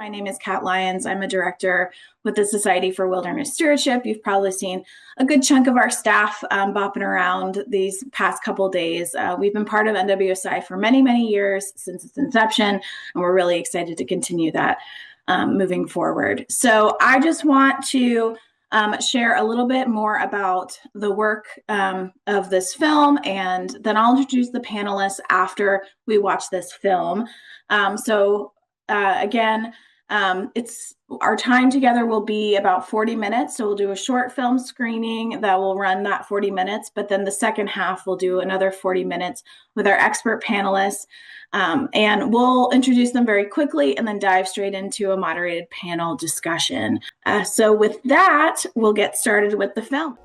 My name is Kat Lyons. I'm a director with the Society for Wilderness Stewardship. You've probably seen a good chunk of our staff bopping around these past couple days. We've been part of NWSI for many, many years since its inception, and we're really excited to continue that moving forward. So I just want to share a little bit more about the work of this film, and then I'll introduce the panelists after we watch this film. Again, it's our time together will be about 40 minutes. So we'll do a short film screening that will run that 40 minutes, but then the second half we'll do another 40 minutes with our expert panelists. And we'll introduce them very quickly and then dive straight into a moderated panel discussion. So with that, we'll get started with the film.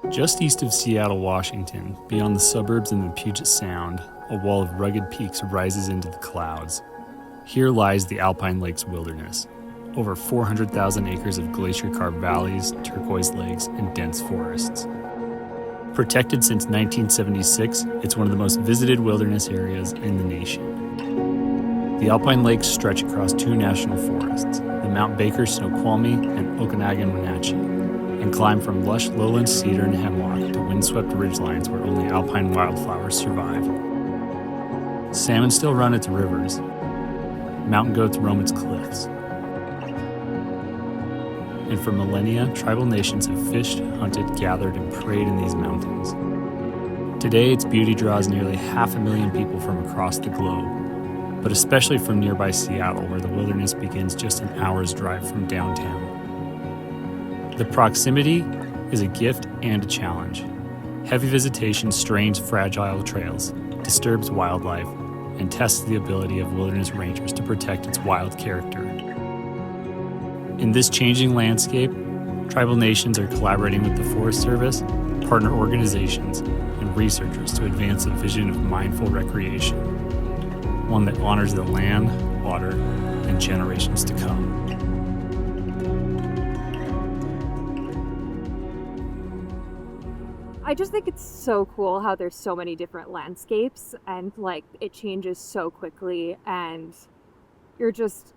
Just east of Seattle, Washington, beyond the suburbs and the Puget Sound, a wall of rugged peaks rises into the clouds. Here lies the Alpine Lakes Wilderness, over 400,000 acres of glacier-carved valleys, turquoise lakes, and dense forests. Protected since 1976, it's one of the most visited wilderness areas in the nation. The Alpine Lakes stretch across two national forests, the Mount Baker Snoqualmie and Okanagan-Wenatchee, and climb from lush lowland cedar and hemlock to windswept ridgelines where only alpine wildflowers survive. Salmon still run its rivers. Mountain goats roam its cliffs. And for millennia, tribal nations have fished, hunted, gathered, and preyed in these mountains. Today, its beauty draws nearly 500,000 people from across the globe, but especially from nearby Seattle, where the wilderness begins just an hour's drive from downtown. The proximity is a gift and a challenge. Heavy visitation strains fragile trails, disturbs wildlife, and tests the ability of wilderness rangers to protect its wild character. In this changing landscape, tribal nations are collaborating with the Forest Service, partner organizations, and researchers to advance a vision of mindful recreation, one that honors the land, water, and generations to come. I just think it's so cool how there's so many different landscapes and like it changes so quickly and you're just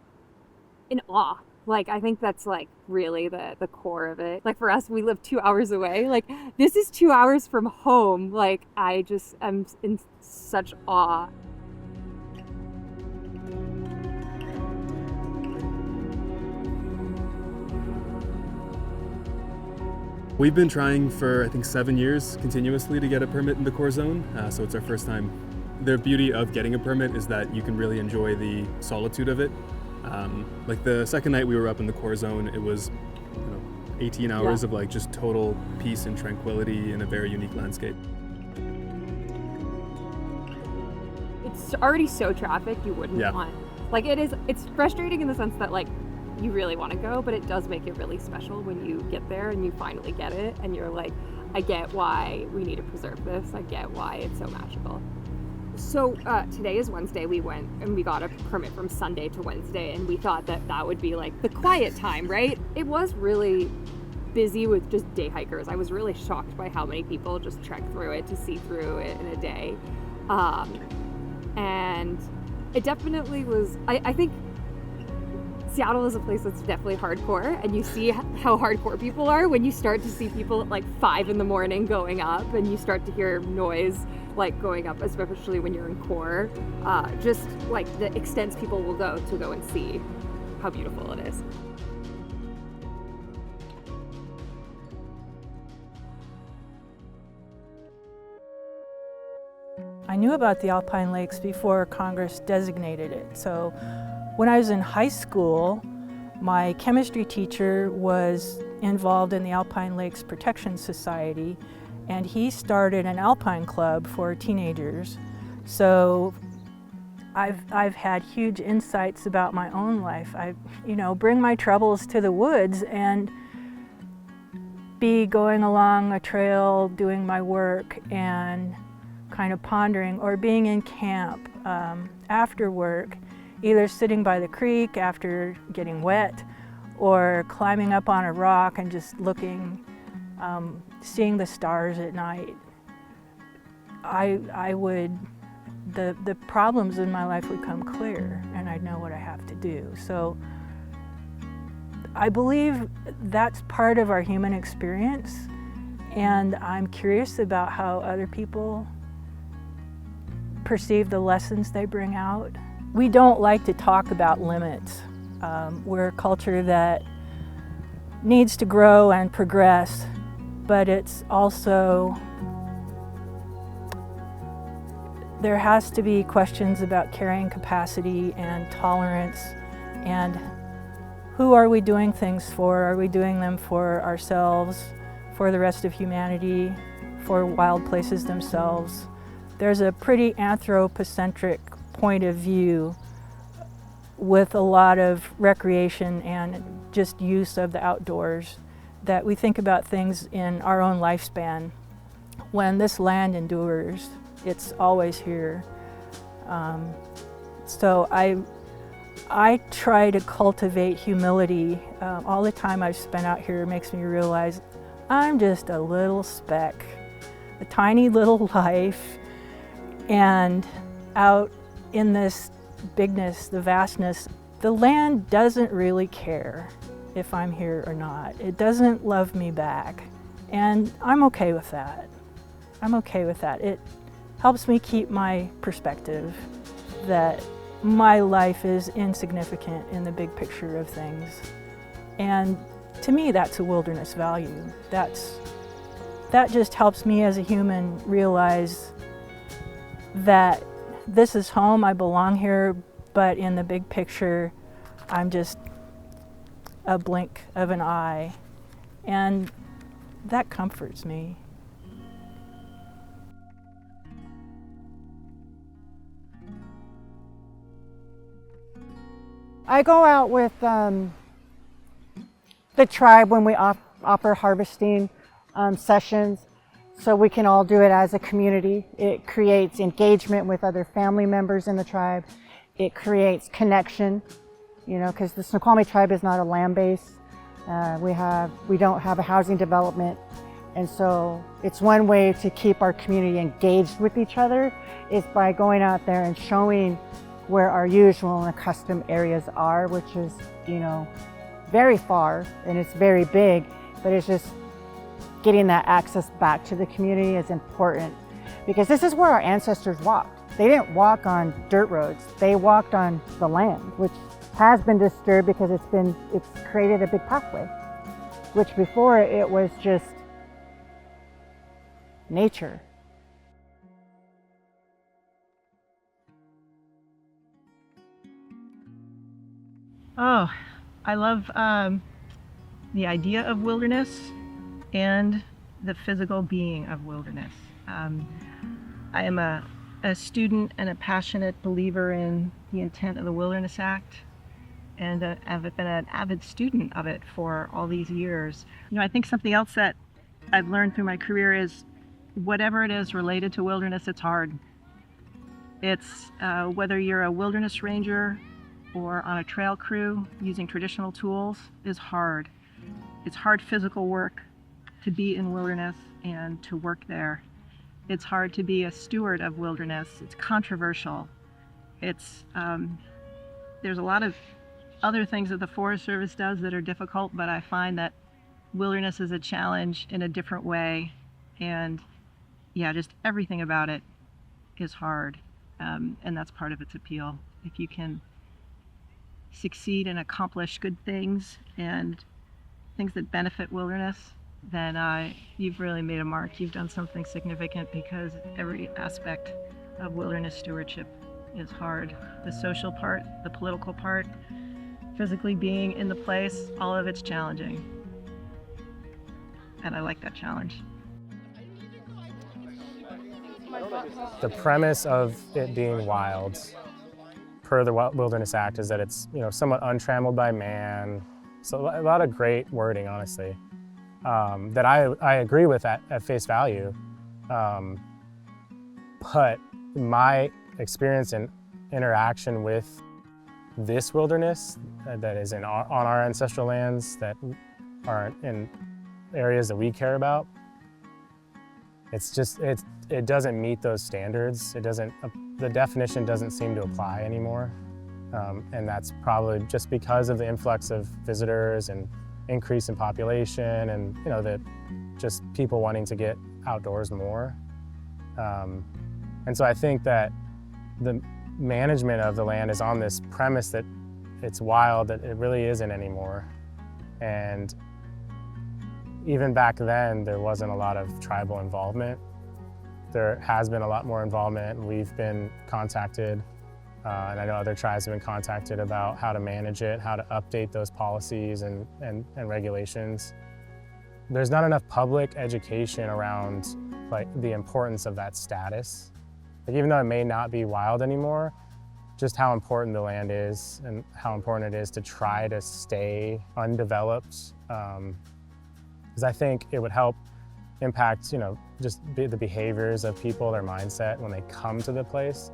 in awe. Like I think that's like really the core of it. Like for us, we live 2 hours away. Like this is 2 hours from home. Like I just am in such awe. We've been trying for, I think, 7 years continuously to get a permit in the core zone, so it's our first time. The beauty of getting a permit is that you can really enjoy the solitude of it. Like the second night we were up in the core zone, it was 18 hours of like just total peace and tranquility in a very unique landscape. It's already so trafficked you wouldn't want. Like it's frustrating in the sense that like you really want to go, but it does make it really special when you get there and you finally get it and you're like, I get why we need to preserve this. I get why it's so magical. So today is Wednesday. We went and we got a permit from Sunday to Wednesday and we thought that would be like the quiet time, right? It was really busy with just day hikers. I was really shocked by how many people just trekked through it to see through it in a day. And it definitely was, I think Seattle is a place that's definitely hardcore, and you see how hardcore people are when you start to see people at like 5 a.m. going up, and you start to hear noise like going up, especially when you're in core. Just like the extents people will go to and see how beautiful it is. I knew about the Alpine Lakes before Congress designated it. So when I was in high school, my chemistry teacher was involved in the Alpine Lakes Protection Society, and he started an alpine club for teenagers. So I've had huge insights about my own life. I, bring my troubles to the woods and be going along a trail, doing my work, and kind of pondering, or being in camp after work, either sitting by the creek after getting wet, or climbing up on a rock and just looking, seeing the stars at night, the problems in my life would come clear and I'd know what I have to do. So I believe that's part of our human experience, and I'm curious about how other people perceive the lessons they bring out. We don't like to talk about limits. We're a culture that needs to grow and progress, but it's also, there has to be questions about carrying capacity and tolerance, and who are we doing things for? Are we doing them for ourselves, for the rest of humanity, for wild places themselves? There's a pretty anthropocentric point of view with a lot of recreation and just use of the outdoors, that we think about things in our own lifespan. When this land endures, it's always here. So I try to cultivate humility. All the time I've spent out here makes me realize I'm just a little speck, a tiny little life, and out in this bigness, the vastness, the land doesn't really care if I'm here or not. It doesn't love me back, and I'm okay with that. I'm okay with that. It helps me keep my perspective that my life is insignificant in the big picture of things. And to me, that's a wilderness value. That just helps me as a human realize that this is home, I belong here, but in the big picture, I'm just a blink of an eye. And that comforts me. I go out with the tribe when we offer harvesting sessions, so we can all do it as a community. It creates engagement with other family members in the tribe. It creates connection, you know, because the Snoqualmie tribe is not a land base. We don't have a housing development, and so it's one way to keep our community engaged with each other is by going out there and showing where our usual and accustomed areas are, which is, you know, very far and it's very big, but it's just getting that access back to the community is important, because this is where our ancestors walked. They didn't walk on dirt roads, they walked on the land, which has been disturbed because it's created a big pathway, which before it was just nature. Oh, I love the idea of wilderness and the physical being of wilderness. I am a student and a passionate believer in the intent of the Wilderness Act, and I've been an avid student of it for all these years. You know, I think something else that I've learned through my career is whatever it is related to wilderness, it's hard. It's whether you're a wilderness ranger or on a trail crew using traditional tools is hard. It's hard physical work to be in wilderness and to work there. It's hard to be a steward of wilderness. It's controversial. It's there's a lot of other things that the Forest Service does that are difficult, but I find that wilderness is a challenge in a different way, and yeah, just everything about it is hard, and that's part of its appeal. If you can succeed and accomplish good things and things that benefit wilderness, then you've really made a mark. You've done something significant, because every aspect of wilderness stewardship is hard. The social part, the political part, physically being in the place, all of it's challenging. And I like that challenge. The premise of it being wild, per the Wilderness Act, is that it's, you know, somewhat untrammeled by man. So a lot of great wording, honestly, that I agree with at face value. But my experience and interaction with this wilderness that is on our ancestral lands that are in areas that we care about, it doesn't meet those standards. The definition doesn't seem to apply anymore. And that's probably just because of the influx of visitors and increase in population and, just people wanting to get outdoors more. And so I think that the management of the land is on this premise that it's wild, that it really isn't anymore. And even back then, there wasn't a lot of tribal involvement. There has been a lot more involvement. We've been contacted, and I know other tribes have been contacted about how to manage it, how to update those policies and regulations. There's not enough public education around the importance of that status. Even though it may not be wild anymore, just how important the land is and how important it is to try to stay undeveloped. Because I think it would help impact, just the behaviors of people, their mindset when they come to the place.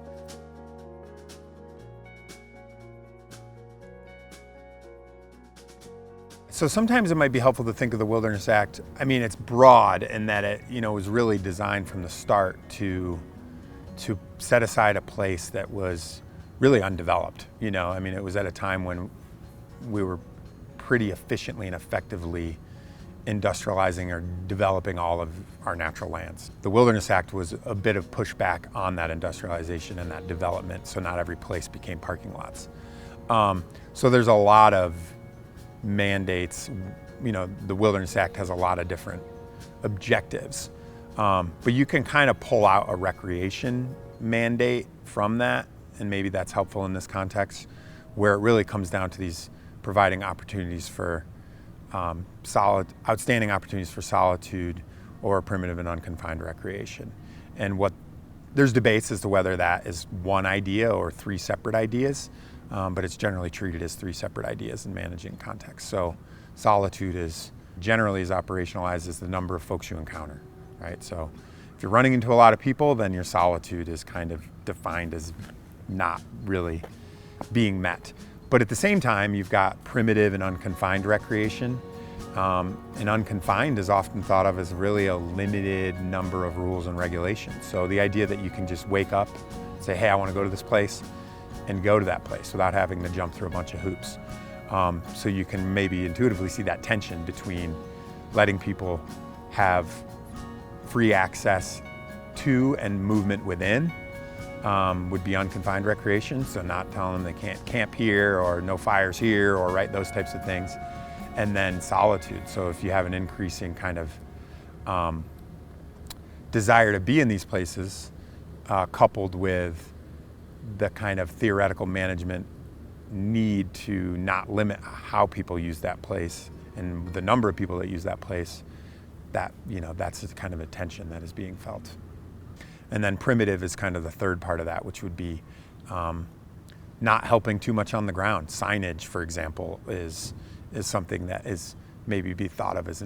So sometimes it might be helpful to think of the Wilderness Act. I mean, it's broad in that it, was really designed from the start to set aside a place that was really undeveloped. It was at a time when we were pretty efficiently and effectively industrializing or developing all of our natural lands. The Wilderness Act was a bit of pushback on that industrialization and that development, so not every place became parking lots. So there's a lot of mandates. The Wilderness Act has a lot of different objectives, but you can kind of pull out a recreation mandate from that, and maybe that's helpful in this context, where it really comes down to these providing opportunities for outstanding opportunities for solitude or primitive and unconfined recreation. And there's debates as to whether that is one idea or three separate ideas, but it's generally treated as three separate ideas in managing context. So solitude is generally as operationalized as the number of folks you encounter, right? So if you're running into a lot of people, then your solitude is kind of defined as not really being met. But at the same time, you've got primitive and unconfined recreation. And unconfined is often thought of as really a limited number of rules and regulations. So the idea that you can just wake up, say, hey, I want to go to this place, and go to that place without having to jump through a bunch of hoops. So you can maybe intuitively see that tension between letting people have free access to and movement within would be unconfined recreation. So not telling them they can't camp here or no fires here or those types of things. And then solitude. So if you have an increasing kind of desire to be in these places, coupled with the kind of theoretical management need to not limit how people use that place and the number of people that use that place, that's the kind of a tension that is being felt. And then primitive is kind of the third part of that, which would be not helping too much on the ground. Signage, for example, is something that is maybe be thought of as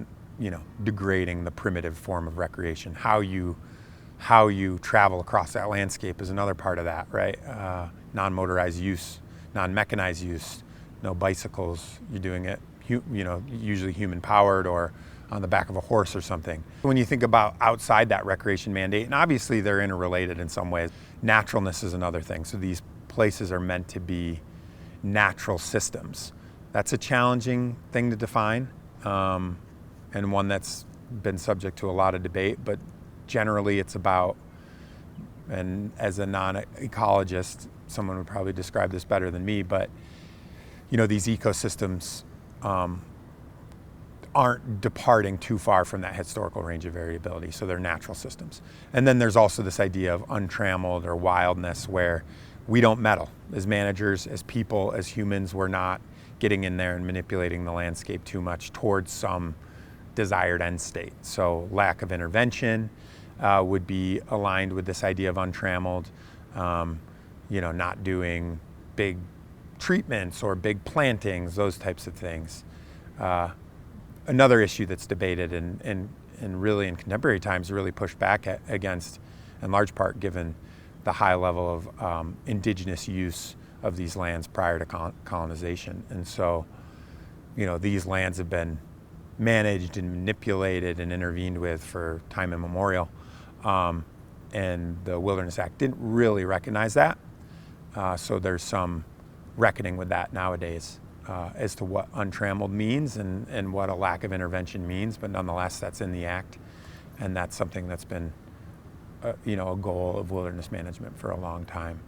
degrading the primitive form of recreation. How you travel across that landscape is another part of that, right? Non-motorized use, non-mechanized use, no bicycles. You're doing it, usually human-powered or on the back of a horse or something. When you think about outside that recreation mandate, and obviously they're interrelated in some ways, naturalness is another thing. So these places are meant to be natural systems. That's a challenging thing to define, and one that's been subject to a lot of debate, but generally it's about, and as a non-ecologist, someone would probably describe this better than me, but these ecosystems aren't departing too far from that historical range of variability, so they're natural systems. And then there's also this idea of untrammeled or wildness, where we don't meddle. As managers, as people, as humans, we're not getting in there and manipulating the landscape too much towards some desired end state. So lack of intervention would be aligned with this idea of untrammeled, not doing big treatments or big plantings, those types of things. Another issue that's debated and really in contemporary times really pushed back against, in large part given the high level of indigenous use of these lands prior to colonization. And so, you know, these lands have been managed and manipulated and intervened with for time immemorial. And the Wilderness Act didn't really recognize that. So there's some reckoning with that nowadays as to what untrammeled means and what a lack of intervention means, but nonetheless that's in the Act, and that's something that's been you know, a goal of wilderness management for a long time.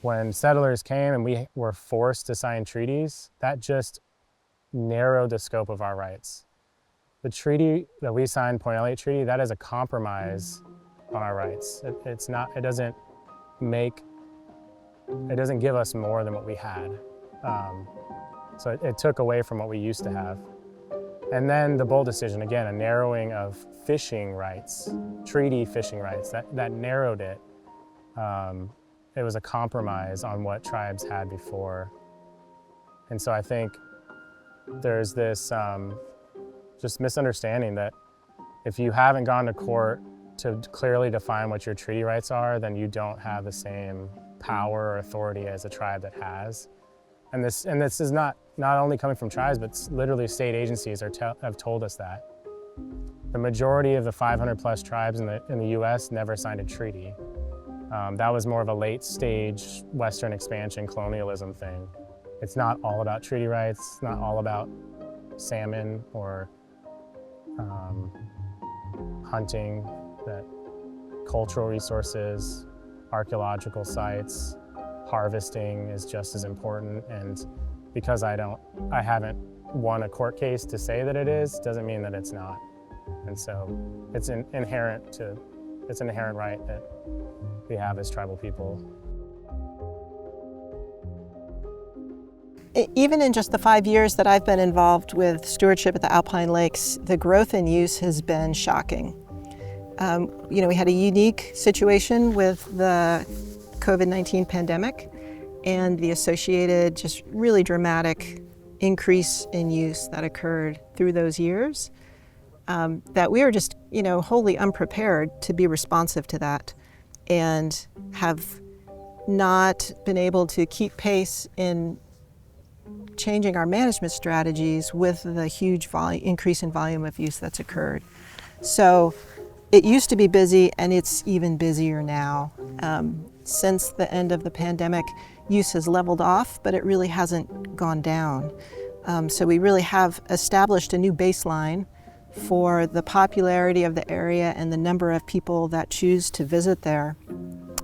When settlers came and we were forced to sign treaties, that just narrowed the scope of our rights. The treaty that we signed, Point Elliott Treaty, that is a compromise on our rights. It doesn't give us more than what we had. So it took away from what we used to have. And then the bold decision, again, a narrowing of fishing rights, treaty fishing rights, that narrowed it. It was a compromise on what tribes had before. And so I think there's this just misunderstanding that if you haven't gone to court to clearly define what your treaty rights are, then you don't have the same power or authority as a tribe that has. And this is not only coming from tribes, but literally state agencies have told us that. The majority of the 500 plus tribes in the US never signed a treaty. That was more of a late stage Western expansion colonialism thing. It's not all about treaty rights, it's not all about salmon or hunting, that cultural resources, archaeological sites, harvesting is just as important. And because I haven't won a court case to say that it is, doesn't mean that it's not. And so it's an inherent right that we have as tribal people. Even in just the 5 years that I've been involved with stewardship at the Alpine Lakes, the growth in use has been shocking. You know, we had a unique situation with the COVID-19 pandemic and the associated just really dramatic increase in use that occurred through those years, that we were just, you know, wholly unprepared to be responsive to that and have not been able to keep pace in changing our management strategies with the huge increase in volume of use that's occurred. So it used to be busy, and it's even busier now. Since the end of the pandemic, use has leveled off, but it really hasn't gone down. So we really have established a new baseline for the popularity of the area and the number of people that choose to visit there.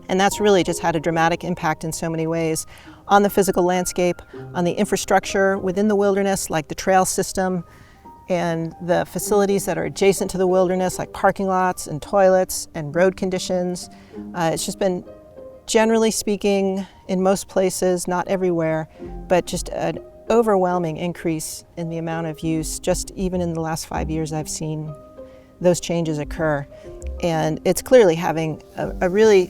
And that's really just had a dramatic impact in so many ways on the physical landscape, on the infrastructure within the wilderness, like the trail system, and the facilities that are adjacent to the wilderness, like parking lots and toilets and road conditions. It's just been, generally speaking, in most places, not everywhere, but just an overwhelming increase in the amount of use. Just even in the last 5 years, I've seen those changes occur. And it's clearly having a really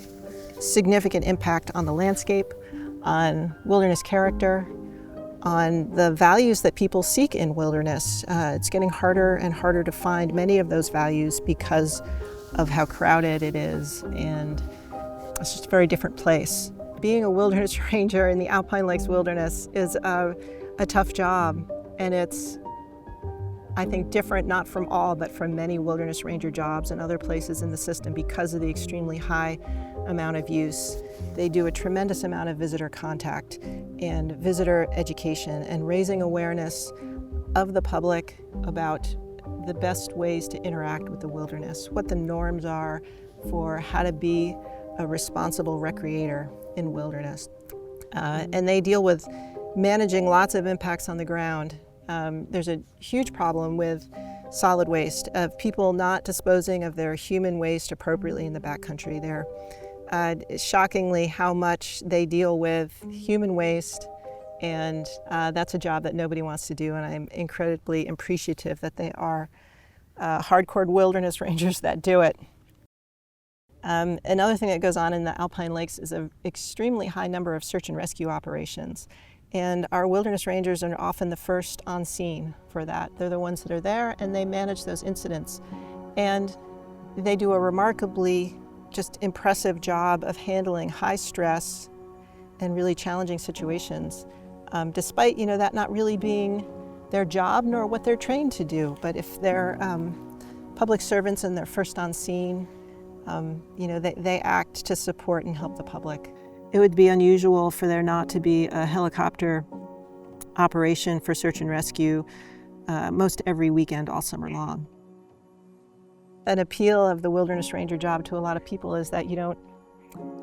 significant impact on the landscape, on wilderness character, on the values that people seek in wilderness. It's getting harder and harder to find many of those values because of how crowded it is, and it's just a very different place. Being a wilderness ranger in the Alpine Lakes Wilderness is a tough job, and it's, I think, different not from all, but from many wilderness ranger jobs in other places in the system because of the extremely high amount of use. They do a tremendous amount of visitor contact and visitor education and raising awareness of the public about the best ways to interact with the wilderness, what the norms are for how to be a responsible recreator in wilderness. And they deal with managing lots of impacts on the ground. There's a huge problem with solid waste, of people not disposing of their human waste appropriately in the backcountry. Shockingly how much they deal with human waste, and that's a job that nobody wants to do, and I'm incredibly appreciative that they are hardcore wilderness rangers that do it. Another thing that goes on in the Alpine Lakes is an extremely high number of search and rescue operations. And our wilderness rangers are often the first on scene for that. They're the ones that are there, and they manage those incidents. And they do a remarkably just impressive job of handling high stress and really challenging situations, despite that not really being their job nor what they're trained to do. But if they're public servants and they're first on scene, they act to support and help the public. It would be unusual for there not to be a helicopter operation for search and rescue most every weekend all summer long. An appeal of the Wilderness Ranger job to a lot of people is that you're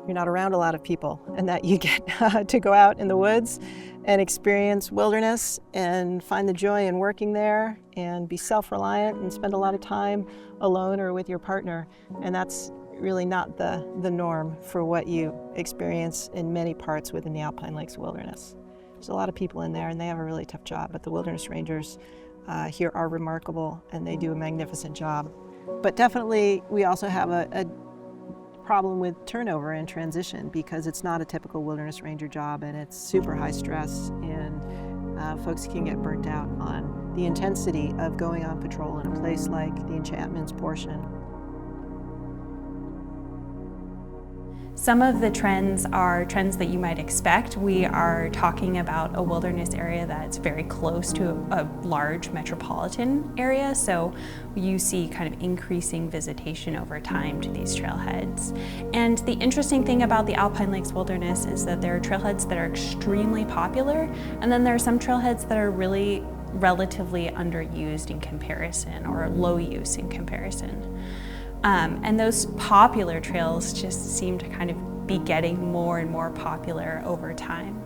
not around a lot of people, and that you get to go out in the woods and experience wilderness and find the joy in working there and be self-reliant and spend a lot of time alone or with your partner. And that's really not the norm for what you experience in many parts within the Alpine Lakes Wilderness. There's a lot of people in there and they have a really tough job, but the Wilderness Rangers here are remarkable and they do a magnificent job. But definitely we also have a problem with turnover and transition, because it's not a typical Wilderness Ranger job and it's super high stress, and folks can get burnt out on the intensity of going on patrol in a place like the Enchantments portion. Some of the trends are trends that you might expect. We are talking about a wilderness area that's very close to a large metropolitan area, so you see kind of increasing visitation over time to these trailheads. And the interesting thing about the Alpine Lakes Wilderness is that there are trailheads that are extremely popular, and then there are some trailheads that are really relatively underused in comparison, or low use in comparison. And those popular trails just seem to kind of be getting more and more popular over time.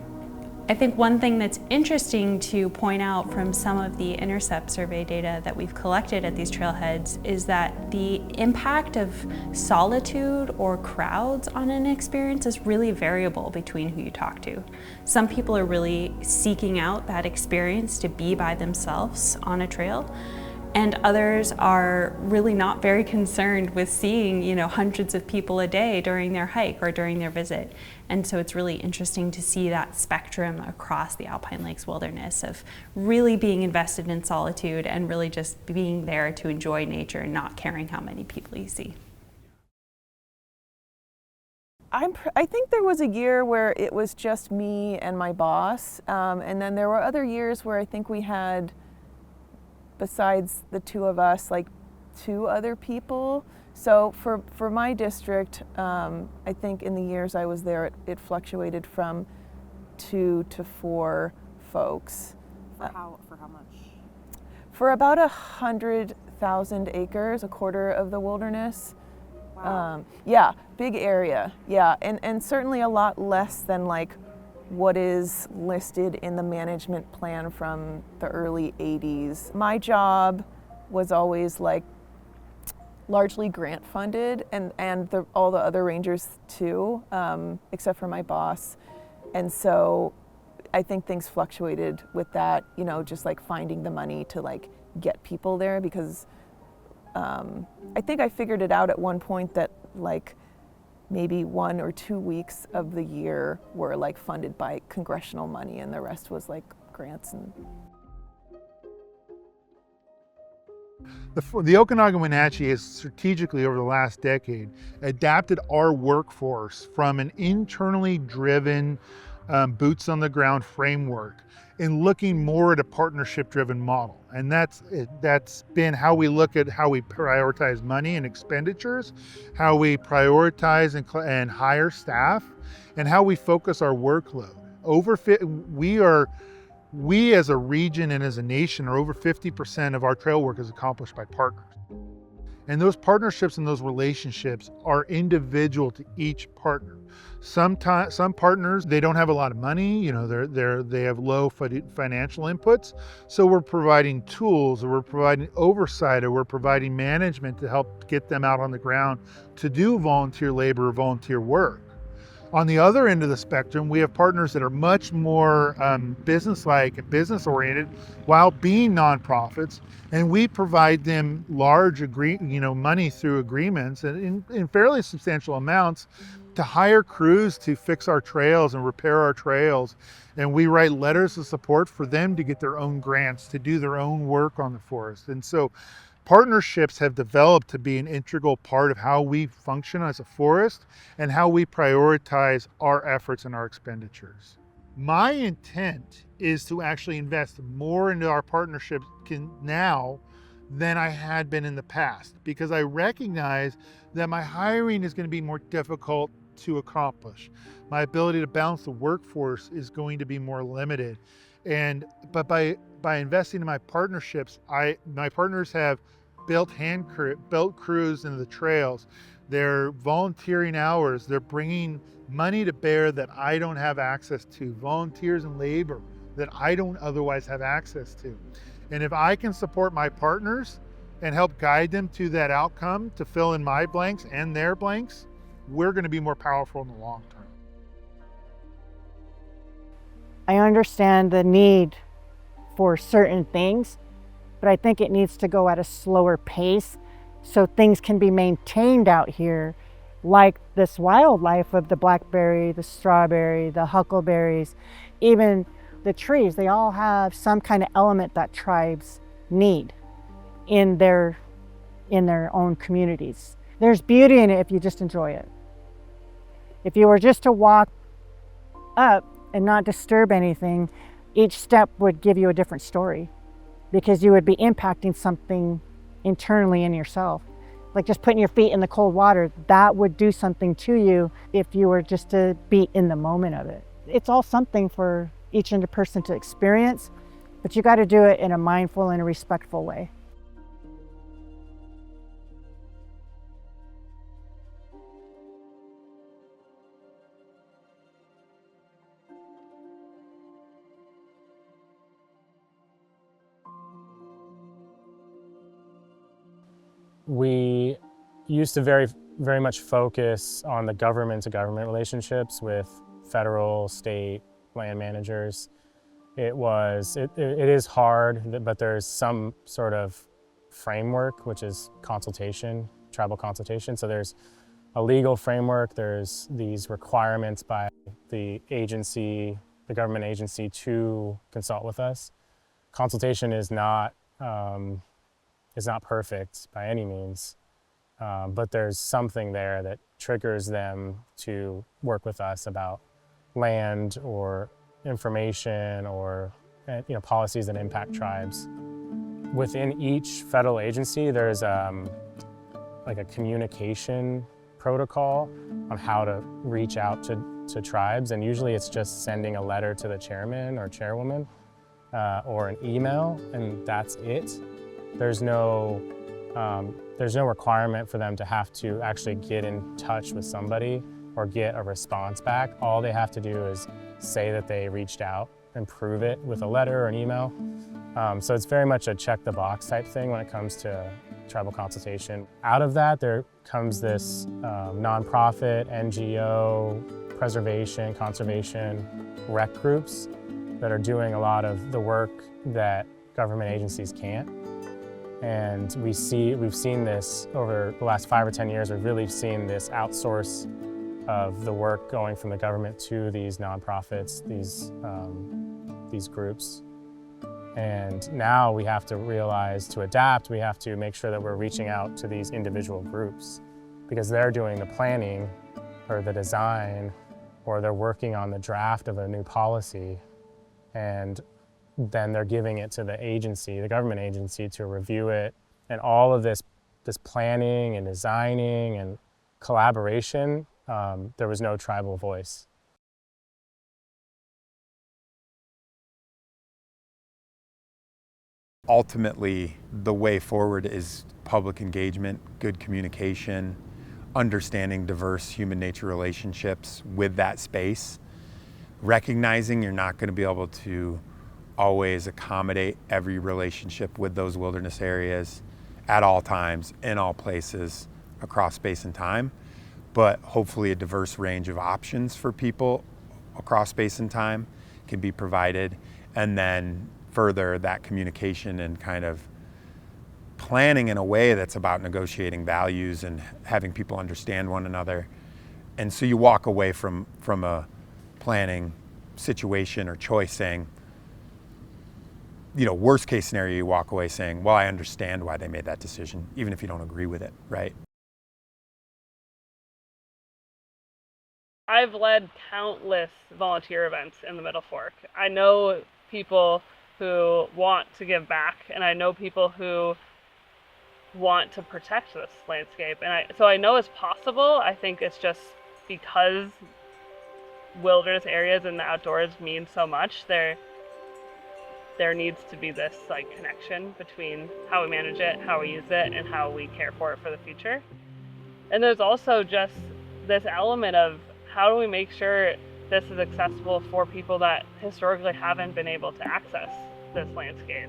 I think one thing that's interesting to point out from some of the intercept survey data that we've collected at these trailheads is that the impact of solitude or crowds on an experience is really variable between who you talk to. Some people are really seeking out that experience to be by themselves on a trail, and others are really not very concerned with seeing, hundreds of people a day during their hike or during their visit. And so it's really interesting to see that spectrum across the Alpine Lakes Wilderness of really being invested in solitude and really just being there to enjoy nature and not caring how many people you see. I think there was a year where it was just me and my boss, and then there were other years where I think we had, besides the two of us, like 2 other people. So for my district, I think in the years I was there, it fluctuated from 2 to 4 folks. For how much? For about 100,000 acres, a quarter of the wilderness. Wow. Yeah, big area. Yeah, and certainly a lot less than like what is listed in the management plan from the early 80s. My job was always like largely grant funded, and all the other rangers too, except for my boss. And so I think things fluctuated with that, just like finding the money to like get people there, because I think I figured it out at one point that like maybe 1 or 2 weeks of the year were like funded by congressional money, and the rest was like grants. And the Okanagan Wenatchee has strategically over the last decade adapted our workforce from an internally driven boots on the ground framework in looking more at a partnership driven model. And that's been how we look at how we prioritize money and expenditures, how we prioritize and hire staff, and how we focus our workload. We as a region and as a nation are over 50% of our trail work is accomplished by partners. And those partnerships and those relationships are individual to each partner. Some partners, they don't have a lot of money, they have low financial inputs. So we're providing tools, or we're providing oversight, or we're providing management to help get them out on the ground to do volunteer labor or volunteer work. On the other end of the spectrum, we have partners that are much more business-like and business-oriented while being nonprofits, and we provide them large money through agreements and in fairly substantial amounts to hire crews to fix our trails and repair our trails. And we write letters of support for them to get their own grants, to do their own work on the forest. And so Partnerships have developed to be an integral part of how we function as a forest and how we prioritize our efforts and our expenditures. My intent is to actually invest more into our partnerships now than I had been in the past, because I recognize that my hiring is going to be more difficult to accomplish. My ability to balance the workforce is going to be more limited. But by investing in my partnerships, my partners have built crews into the trails. They're volunteering hours. They're bringing money to bear that I don't have access to, volunteers and labor that I don't otherwise have access to. And if I can support my partners and help guide them to that outcome, to fill in my blanks and their blanks, we're going to be more powerful in the long term. I understand the need for certain things, but I think it needs to go at a slower pace so things can be maintained out here, like this wildlife of the blackberry, the strawberry, the huckleberries, even the trees. They all have some kind of element that tribes need in their own communities. There's beauty in it if you just enjoy it. If you were just to walk up and not disturb anything, each step would give you a different story, because you would be impacting something internally in yourself. Like just putting your feet in the cold water, that would do something to you if you were just to be in the moment of it. It's all something for each person to experience, but you got to do it in a mindful and a respectful way. We used to very much focus on the government-to-government relationships with federal, state, land managers. It is hard, but there's some sort of framework, which is consultation, tribal consultation. So there's a legal framework, there's these requirements by the agency, the government agency, to consult with us. Consultation is not perfect by any means, but there's something there that triggers them to work with us about land or information or policies that impact tribes. Within each federal agency, there's like a communication protocol on how to reach out to tribes, and usually it's just sending a letter to the chairman or chairwoman or an email, and that's it. There's no requirement for them to have to actually get in touch with somebody or get a response back. All they have to do is say that they reached out and prove it with a letter or an email. So it's very much a check the box type thing when it comes to tribal consultation. Out of that, there comes this nonprofit, NGO, preservation, conservation, rec groups that are doing a lot of the work that government agencies can't. And we've seen this over the last 5 or 10 years. We've really seen this outsource of the work going from the government to these nonprofits, these groups. And now we have to realize, to adapt, we have to make sure that we're reaching out to these individual groups, because they're doing the planning or the design, or they're working on the draft of a new policy, and then they're giving it to the agency, the government agency, to review it. And all of this planning and designing and collaboration, there was no tribal voice. Ultimately, the way forward is public engagement, good communication, understanding diverse human nature relationships with that space, recognizing you're not going to be able to always accommodate every relationship with those wilderness areas at all times, in all places, across space and time, but hopefully a diverse range of options for people across space and time can be provided. And then further, that communication and kind of planning in a way that's about negotiating values and having people understand one another. And so you walk away from a planning situation or choice saying, worst case scenario, you walk away saying, well, I understand why they made that decision, even if you don't agree with it, right? I've led countless volunteer events in the Middle Fork. I know people who want to give back, and I know people who want to protect this landscape. So I know it's possible. I think it's just because wilderness areas and the outdoors mean so much, there needs to be this connection between how we manage it, how we use it, and how we care for it for the future. And there's also just this element of how do we make sure this is accessible for people that historically haven't been able to access this landscape.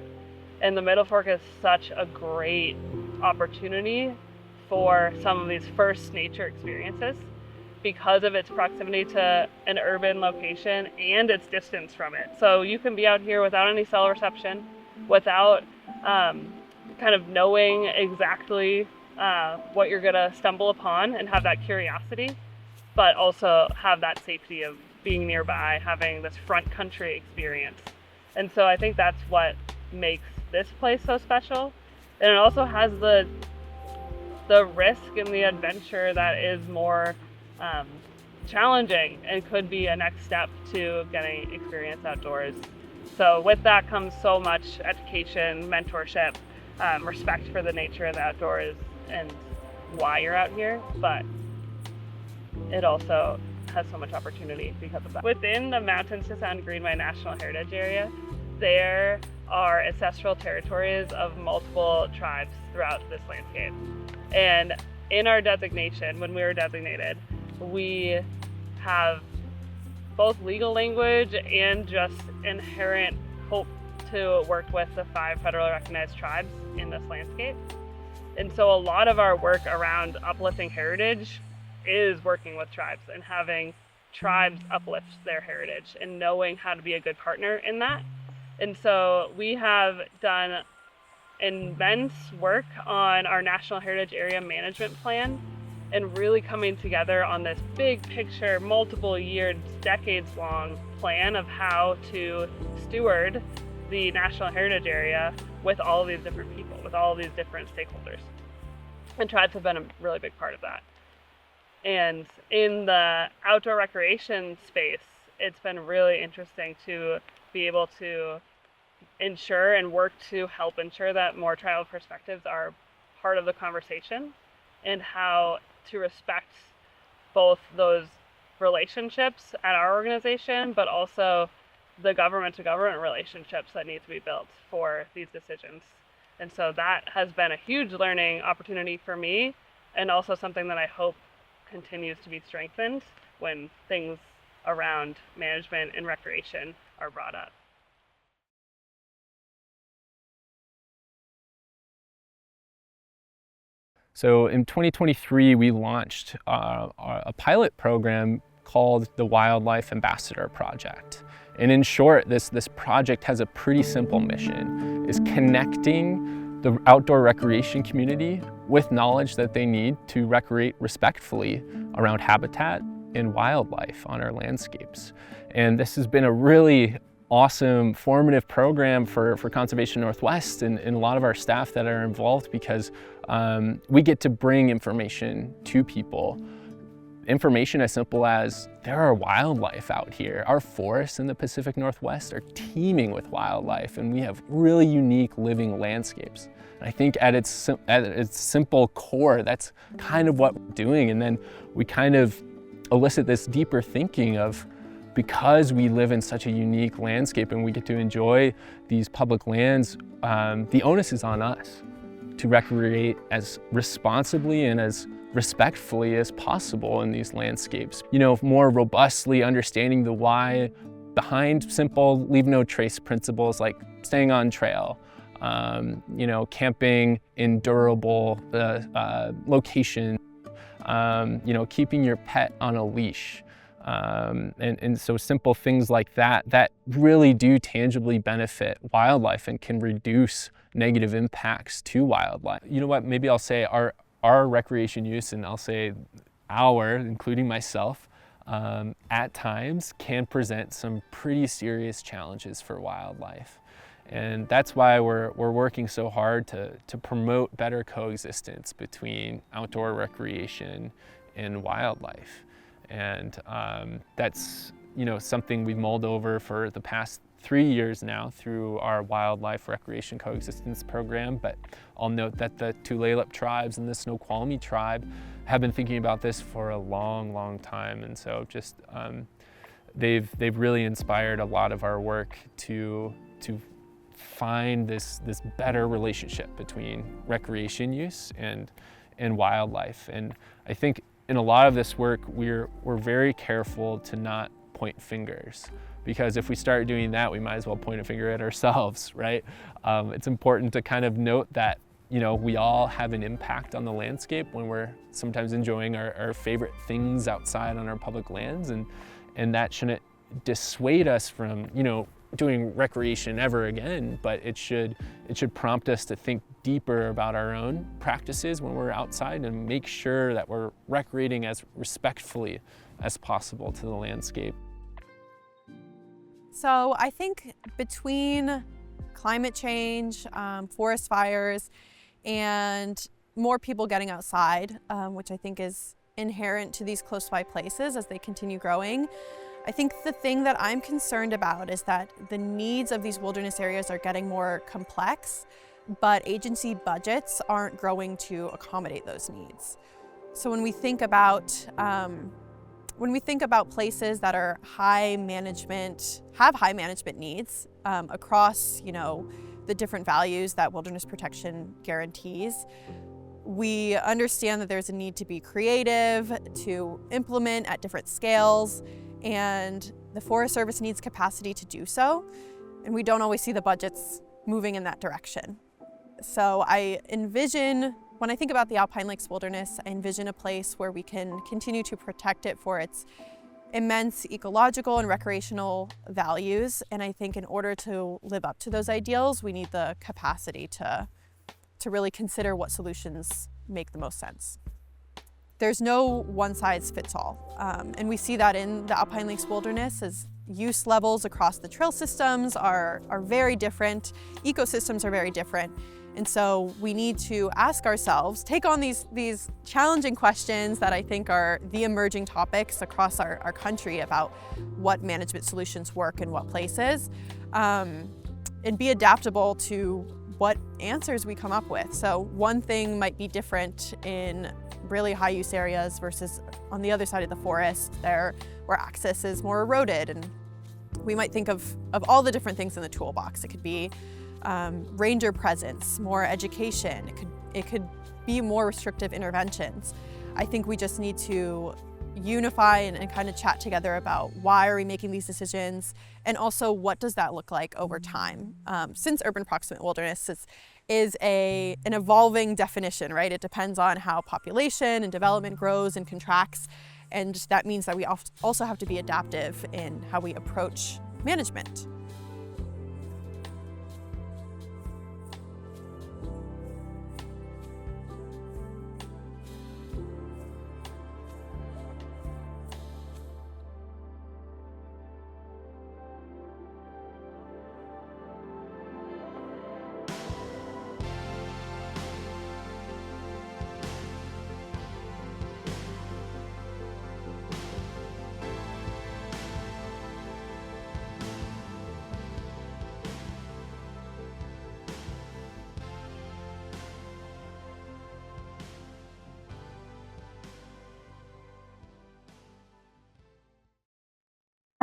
And the Middle Fork is such a great opportunity for some of these first nature experiences because of its proximity to an urban location and its distance from it. So you can be out here without any cell reception, without kind of knowing exactly what you're gonna stumble upon and have that curiosity, but also have that safety of being nearby, having this front country experience. And so I think that's what makes this place so special. And it also has the risk and the adventure that is more challenging and could be a next step to getting experience outdoors. So with that comes so much education, mentorship, respect for the nature of the outdoors and why you're out here, but it also has so much opportunity because of that. Within the Mountains to Sound Greenway National Heritage Area, there are ancestral territories of multiple tribes throughout this landscape. And in our designation, when we were designated, we have both legal language and just inherent hope to work with the 5 federally recognized tribes in this landscape. And so a lot of our work around uplifting heritage is working with tribes and having tribes uplift their heritage and knowing how to be a good partner in that. And so we have done immense work on our National Heritage Area Management Plan and really coming together on this big picture, multiple year, decades long plan of how to steward the National Heritage Area with all of these different people, with all of these different stakeholders. And tribes have been a really big part of that. And in the outdoor recreation space, it's been really interesting to be able to ensure and work to help ensure that more tribal perspectives are part of the conversation and how to respect both those relationships at our organization, but also the government to government relationships that need to be built for these decisions. And so that has been a huge learning opportunity for me, and also something that I hope continues to be strengthened when things around management and recreation are brought up. So in 2023, we launched a pilot program called the Wildlife Ambassador Project. And in short, this project has a pretty simple mission, is connecting the outdoor recreation community with knowledge that they need to recreate respectfully around habitat and wildlife on our landscapes. And this has been a really awesome formative program for Conservation Northwest and a lot of our staff that are involved, because we get to bring information to people. Information as simple as there are wildlife out here. Our forests in the Pacific Northwest are teeming with wildlife, and we have really unique living landscapes. And I think at its simple core, that's kind of what we're doing. And then we kind of elicit this deeper thinking of, because we live in such a unique landscape and we get to enjoy these public lands, the onus is on us to recreate as responsibly and as respectfully as possible in these landscapes. You know, more robustly understanding the why behind simple leave no trace principles like staying on trail, you know, camping in durable location, you know, keeping your pet on a leash. And so simple things like that really do tangibly benefit wildlife and can reduce negative impacts to wildlife. You know what, maybe I'll say our recreation use, and I'll say our, including myself, at times can present some pretty serious challenges for wildlife. And that's why we're working so hard to promote better coexistence between outdoor recreation and wildlife. And that's something we've mulled over for the past 3 years now through our wildlife recreation coexistence program. But I'll note that the Tulalip tribes and the Snoqualmie tribe have been thinking about this for a long time. And so just they've really inspired a lot of our work to find this better relationship between recreation use and wildlife. And I think in a lot of this work, we're very careful to not point fingers, because if we start doing that, we might as well point a finger at ourselves, right? It's important to kind of note that we all have an impact on the landscape when we're sometimes enjoying our favorite things outside on our public lands, and that shouldn't dissuade us from doing recreation ever again, but it should prompt us to think deeper about our own practices when we're outside and make sure that we're recreating as respectfully as possible to the landscape. So I think between climate change, forest fires, and more people getting outside, which I think is inherent to these close by places as they continue growing, I think the thing that I'm concerned about is that the needs of these wilderness areas are getting more complex, but agency budgets aren't growing to accommodate those needs. So when we think about places that are have high management needs across the different values that wilderness protection guarantees, we understand that there's a need to be creative, to implement at different scales, and the Forest Service needs capacity to do so, and we don't always see the budgets moving in that direction. So when I think about the Alpine Lakes Wilderness, I envision a place where we can continue to protect it for its immense ecological and recreational values, and I think in order to live up to those ideals, we need the capacity to really consider what solutions make the most sense. There's no one size fits all, and we see that in the Alpine Lakes Wilderness as use levels across the trail systems are very different, ecosystems are very different, and so we need to ask ourselves, take on these challenging questions that I think are the emerging topics across our country about what management solutions work in what places, and be adaptable to what answers we come up with. So one thing might be different in really high use areas versus on the other side of the forest there where access is more eroded, and we might think of all the different things in the toolbox. It could be ranger presence, more education, it could be more restrictive interventions. I think we just need to unify and kind of chat together about why are we making these decisions, and also what does that look like over time. Since urban proximate wilderness is an evolving definition, right? It depends on how population and development grows and contracts, and that means that we also have to be adaptive in how we approach management.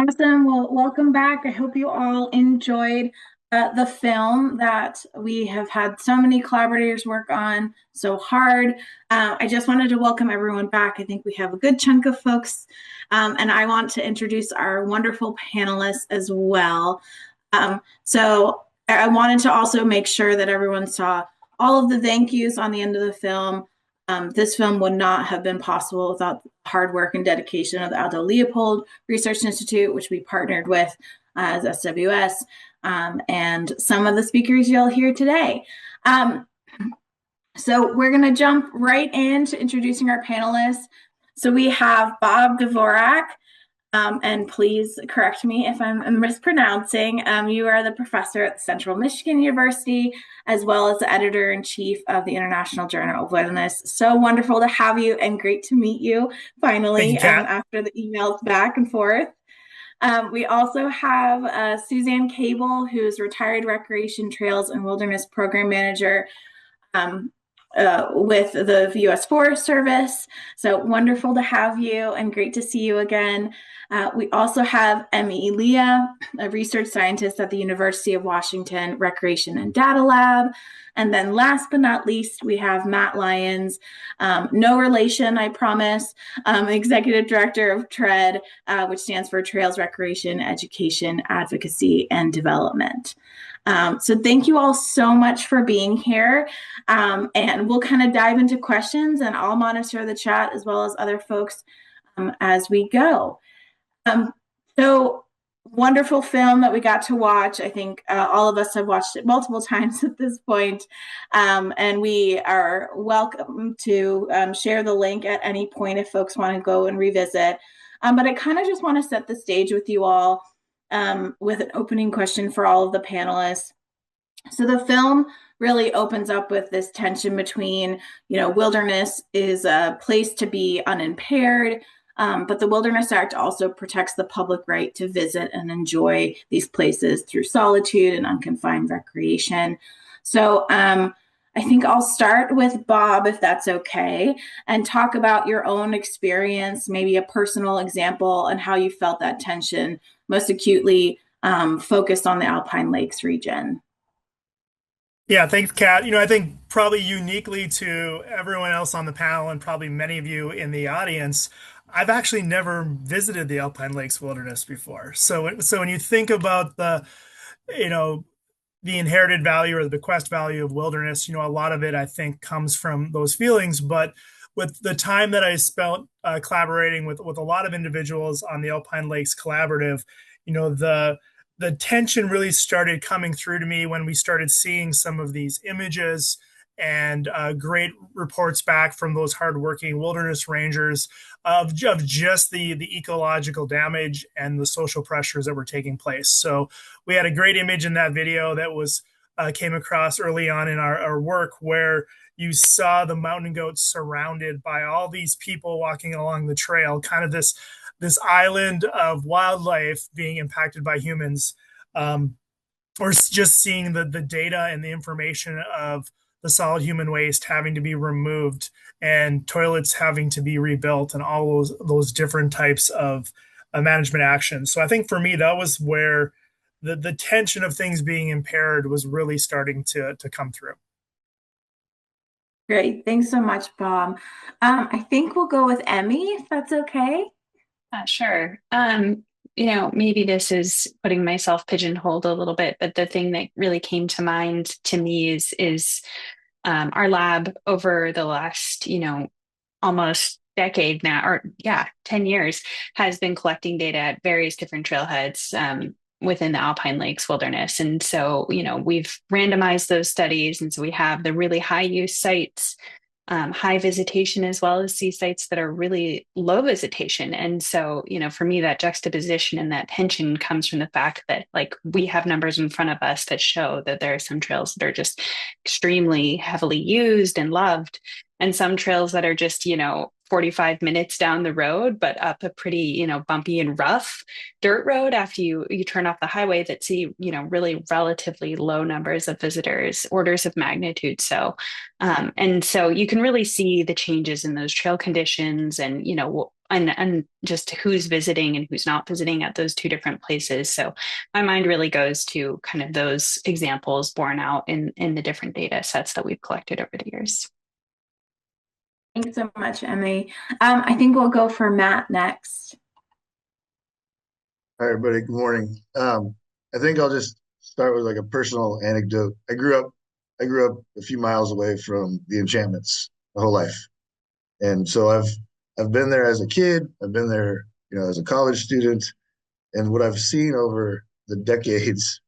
Awesome. Well, welcome back. I hope you all enjoyed the film that we have had so many collaborators work on so hard. I just wanted to welcome everyone back. I think we have a good chunk of folks, and I want to introduce our wonderful panelists as well. So I wanted to also make sure that everyone saw all of the thank yous on the end of the film. This film would not have been possible without the hard work and dedication of the Aldo Leopold Research Institute, which we partnered with as SWS, and some of the speakers you'll hear today. So we're going to jump right into introducing our panelists. So we have Bob Dvorak, And please correct me if I'm mispronouncing. You are the professor at Central Michigan University, as well as the editor-in-chief of the International Journal of Wilderness. So wonderful to have you and great to meet you finally after the emails back and forth. We also have Suzanne Cable, who's retired Recreation Trails and Wilderness Program Manager with the U.S. Forest Service. So wonderful to have you and great to see you again. We also have Emmy Leah, a research scientist at the University of Washington Recreation and Data Lab. And then last but not least, we have Matt Lyons, no relation, I promise, Executive Director of TREAD, which stands for Trails Recreation, Education, Advocacy, and Development. So thank you all so much for being here. And we'll kind of dive into questions and I'll monitor the chat as well as other folks as we go. So wonderful film that we got to watch. I think all of us have watched it multiple times at this point. And we are welcome to share the link at any point if folks want to go and revisit. But I kind of just want to set the stage with you all with an opening question for all of the panelists. So the film really opens up with this tension between, wilderness is a place to be unimpaired, but the Wilderness Act also protects the public right to visit and enjoy these places through solitude and unconfined recreation. So I think I'll start with Bob, if that's okay, and talk about your own experience, maybe a personal example, and how you felt that tension most acutely focused on the Alpine Lakes region. Yeah, thanks, Kat. I think probably uniquely to everyone else on the panel and probably many of you in the audience, I've actually never visited the Alpine Lakes Wilderness before. So when you think about the inherited value or the bequest value of wilderness, a lot of it, I think, comes from those feelings. But with the time that I spent collaborating with a lot of individuals on the Alpine Lakes Collaborative, the tension really started coming through to me when we started seeing some of these images and great reports back from those hardworking wilderness rangers of just the ecological damage and the social pressures that were taking place. So we had a great image in that video that was came across early on in our work where you saw the mountain goats surrounded by all these people walking along the trail, kind of this island of wildlife being impacted by humans, or just seeing the data and the information of the solid human waste having to be removed and toilets having to be rebuilt and all those different types of management actions. So I think for me, that was where the tension of things being impaired was really starting to come through. Great. Thanks so much, Bob. I think we'll go with Emmy, if that's okay. Sure. Maybe this is putting myself pigeonholed a little bit, but the thing that really came to mind to me is our lab over the last, almost decade now, or 10 years, has been collecting data at various different trailheads within the Alpine Lakes Wilderness. And so, we've randomized those studies. And so we have the really high use sites, high visitation, as well as see sites that are really low visitation. And so, for me, that juxtaposition and that tension comes from the fact that we have numbers in front of us that show that there are some trails that are just extremely heavily used and loved, and some trails that are just, 45 minutes down the road, but up a pretty, bumpy and rough dirt road after you turn off the highway that see, really relatively low numbers of visitors, orders of magnitude. So, and so you can really see the changes in those trail conditions and, and just who's visiting and who's not visiting at those two different places. So my mind really goes to kind of those examples borne out in the different data sets that we've collected over the years. Thanks so much, Emmy. I think we'll go for Matt next. Hi, everybody. Good morning. I think I'll just start with a personal anecdote. I grew up a few miles away from the enchantments my whole life, and so I've been there as a kid. I've been there, as a college student, and what I've seen over the decades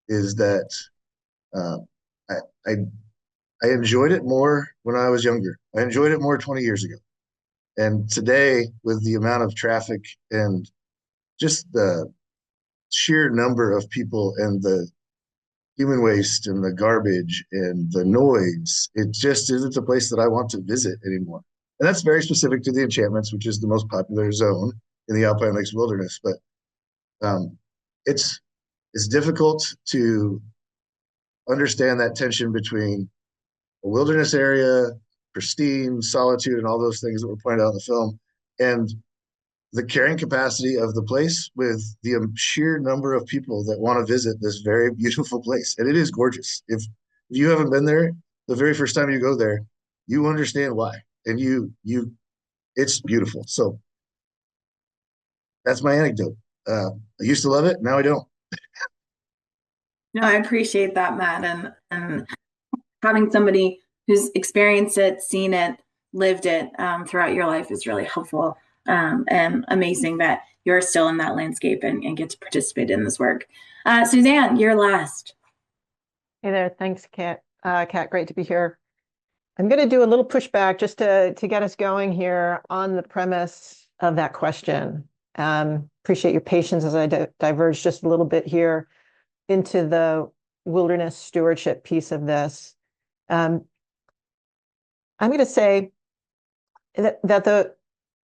is that I enjoyed it more when I was younger. I enjoyed it more 20 years ago. And today, with the amount of traffic and just the sheer number of people and the human waste and the garbage and the noise, it just isn't a place that I want to visit anymore. And that's very specific to the enchantments, which is the most popular zone in the Alpine Lakes Wilderness. But um, it's difficult to understand that tension between a wilderness area, pristine, solitude, and all those things that were pointed out in the film, and the carrying capacity of the place with the sheer number of people that want to visit this very beautiful place. And it is gorgeous. If you haven't been there, the very first time you go there, you understand why. And it's beautiful. So that's my anecdote. I used to love it. Now I don't. No, I appreciate that, Matt. And having somebody who's experienced it, seen it, lived it throughout your life is really helpful. And amazing that you're still in that landscape and get to participate in this work. Suzanne, you're last. Hey there. Thanks, Kat. Kat, great to be here. I'm going to do a little pushback just to get us going here on the premise of that question. Appreciate your patience as I diverge just a little bit here into the wilderness stewardship piece of this. I'm going to say that the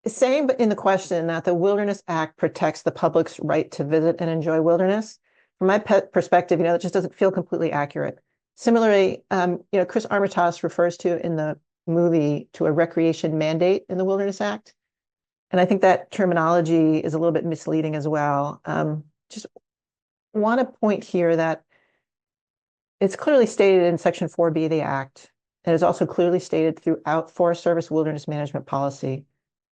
saying in the question that the Wilderness Act protects the public's right to visit and enjoy wilderness, from my perspective, that just doesn't feel completely accurate. Similarly, Chris Armitage refers to in the movie to a recreation mandate in the Wilderness Act. And I think that terminology is a little bit misleading as well. Just want to point here that it's clearly stated in Section 4B of the Act, and is also clearly stated throughout Forest Service wilderness management policy,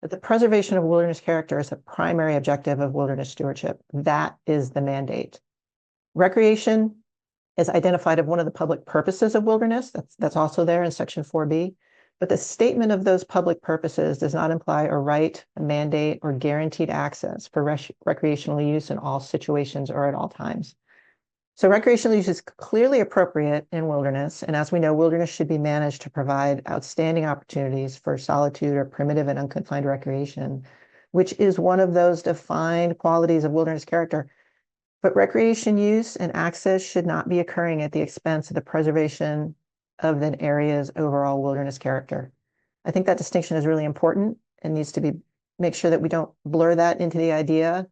that the preservation of wilderness character is a primary objective of wilderness stewardship. That is the mandate. Recreation is identified as one of the public purposes of wilderness. That's also there in Section 4B. But the statement of those public purposes does not imply a right, a mandate, or guaranteed access for recreational use in all situations or at all times. So recreational use is clearly appropriate in wilderness, and as we know, wilderness should be managed to provide outstanding opportunities for solitude or primitive and unconfined recreation, which is one of those defined qualities of wilderness character. But recreation use and access should not be occurring at the expense of the preservation of an area's overall wilderness character. I think that distinction is really important and needs to make sure that we don't blur that into the idea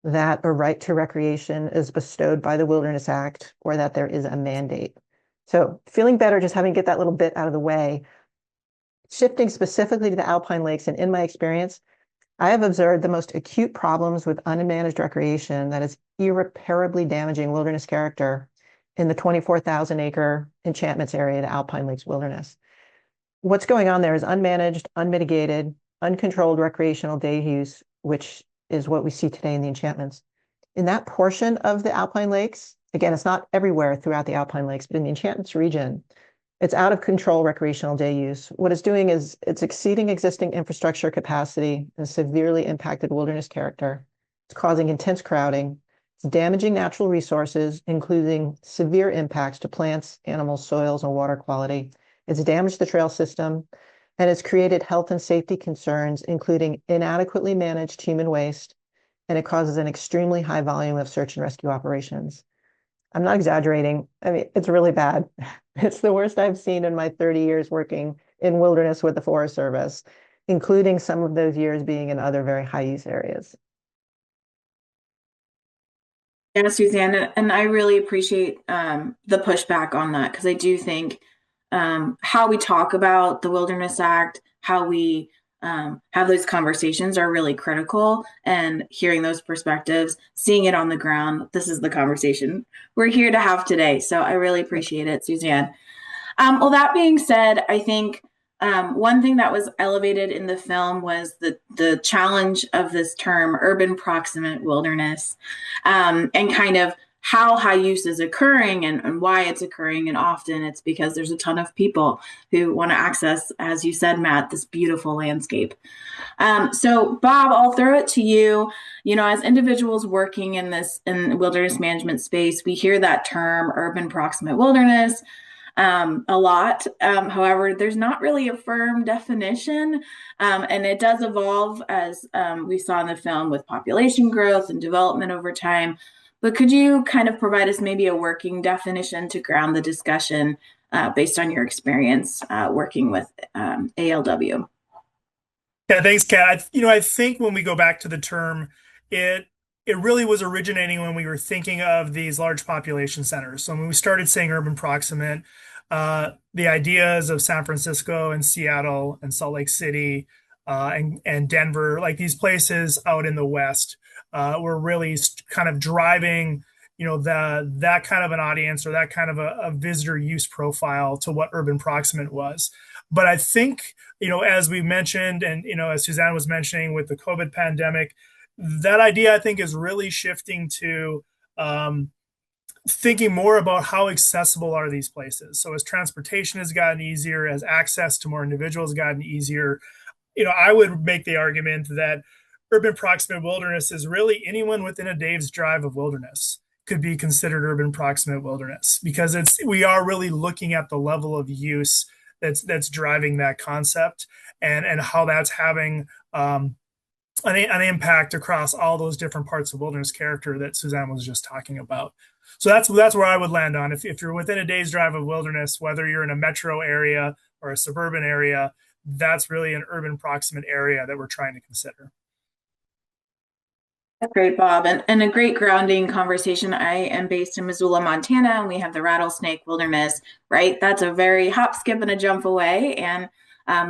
that a right to recreation is bestowed by the Wilderness Act or that there is a mandate. So feeling better just having to get that little bit out of the way. Shifting specifically to the Alpine Lakes, and in my experience, I have observed the most acute problems with unmanaged recreation that is irreparably damaging wilderness character in the 24,000 acre enchantments area, the Alpine Lakes Wilderness. What's going on there is unmanaged, unmitigated, uncontrolled recreational day use, which is what we see today in the enchantments. In that portion of the Alpine Lakes, again, it's not everywhere throughout the Alpine Lakes, but in the enchantments region, it's out of control recreational day use. What it's doing is it's exceeding existing infrastructure capacity and severely impacted wilderness character. It's causing intense crowding. It's damaging natural resources, including severe impacts to plants, animals, soils, and water quality. It's damaged the trail system, and it's created health and safety concerns, including inadequately managed human waste, and it causes an extremely high volume of search and rescue operations. I'm not exaggerating. I mean, it's really bad. It's the worst I've seen in my 30 years working in wilderness with the Forest Service, including some of those years being in other very high use areas. Yeah, Suzanne, and I really appreciate the pushback on that, because I do think how we talk about the Wilderness Act, how we have those conversations are really critical, and hearing those perspectives, seeing it on the ground, this is the conversation we're here to have today. So I really appreciate it, Suzanne. Well, that being said, I think one thing that was elevated in the film was the challenge of this term, urban proximate wilderness, and kind of how high use is occurring and why it's occurring. And often it's because there's a ton of people who want to access, as you said, Matt, this beautiful landscape. So Bob, I'll throw it to you. As individuals working in wilderness management space, we hear that term urban proximate wilderness. a lot. However, there's not really a firm definition, and it does evolve as we saw in the film with population growth and development over time. But could you kind of provide us maybe a working definition to ground the discussion based on your experience working with ALW? Yeah, thanks, Kat. I think when we go back to the term, it it really was originating when we were thinking of these large population centers. So when we started saying urban proximate, the ideas of San Francisco and Seattle and Salt Lake City and Denver, like these places out in the West, were really kind of driving, that kind of an audience or that kind of a visitor use profile to what urban proximate was. But I think, as we mentioned, and, as Suzanne was mentioning with the COVID pandemic, that idea I think is really shifting to thinking more about how accessible are these places. So as transportation has gotten easier, as access to more individuals has gotten easier, I would make the argument that urban proximate wilderness is really anyone within a day's drive of wilderness could be considered urban proximate wilderness, because we are really looking at the level of use that's driving that concept, and how that's having an impact across all those different parts of wilderness character that Suzanne was just talking about. So that's where I would land on. If you're within a day's drive of wilderness, whether you're in a metro area or a suburban area, that's really an urban proximate area that we're trying to consider. That's great, Bob, and a great grounding conversation. I am based in Missoula, Montana, and we have the Rattlesnake Wilderness, right? That's a very hop, skip, and a jump away, and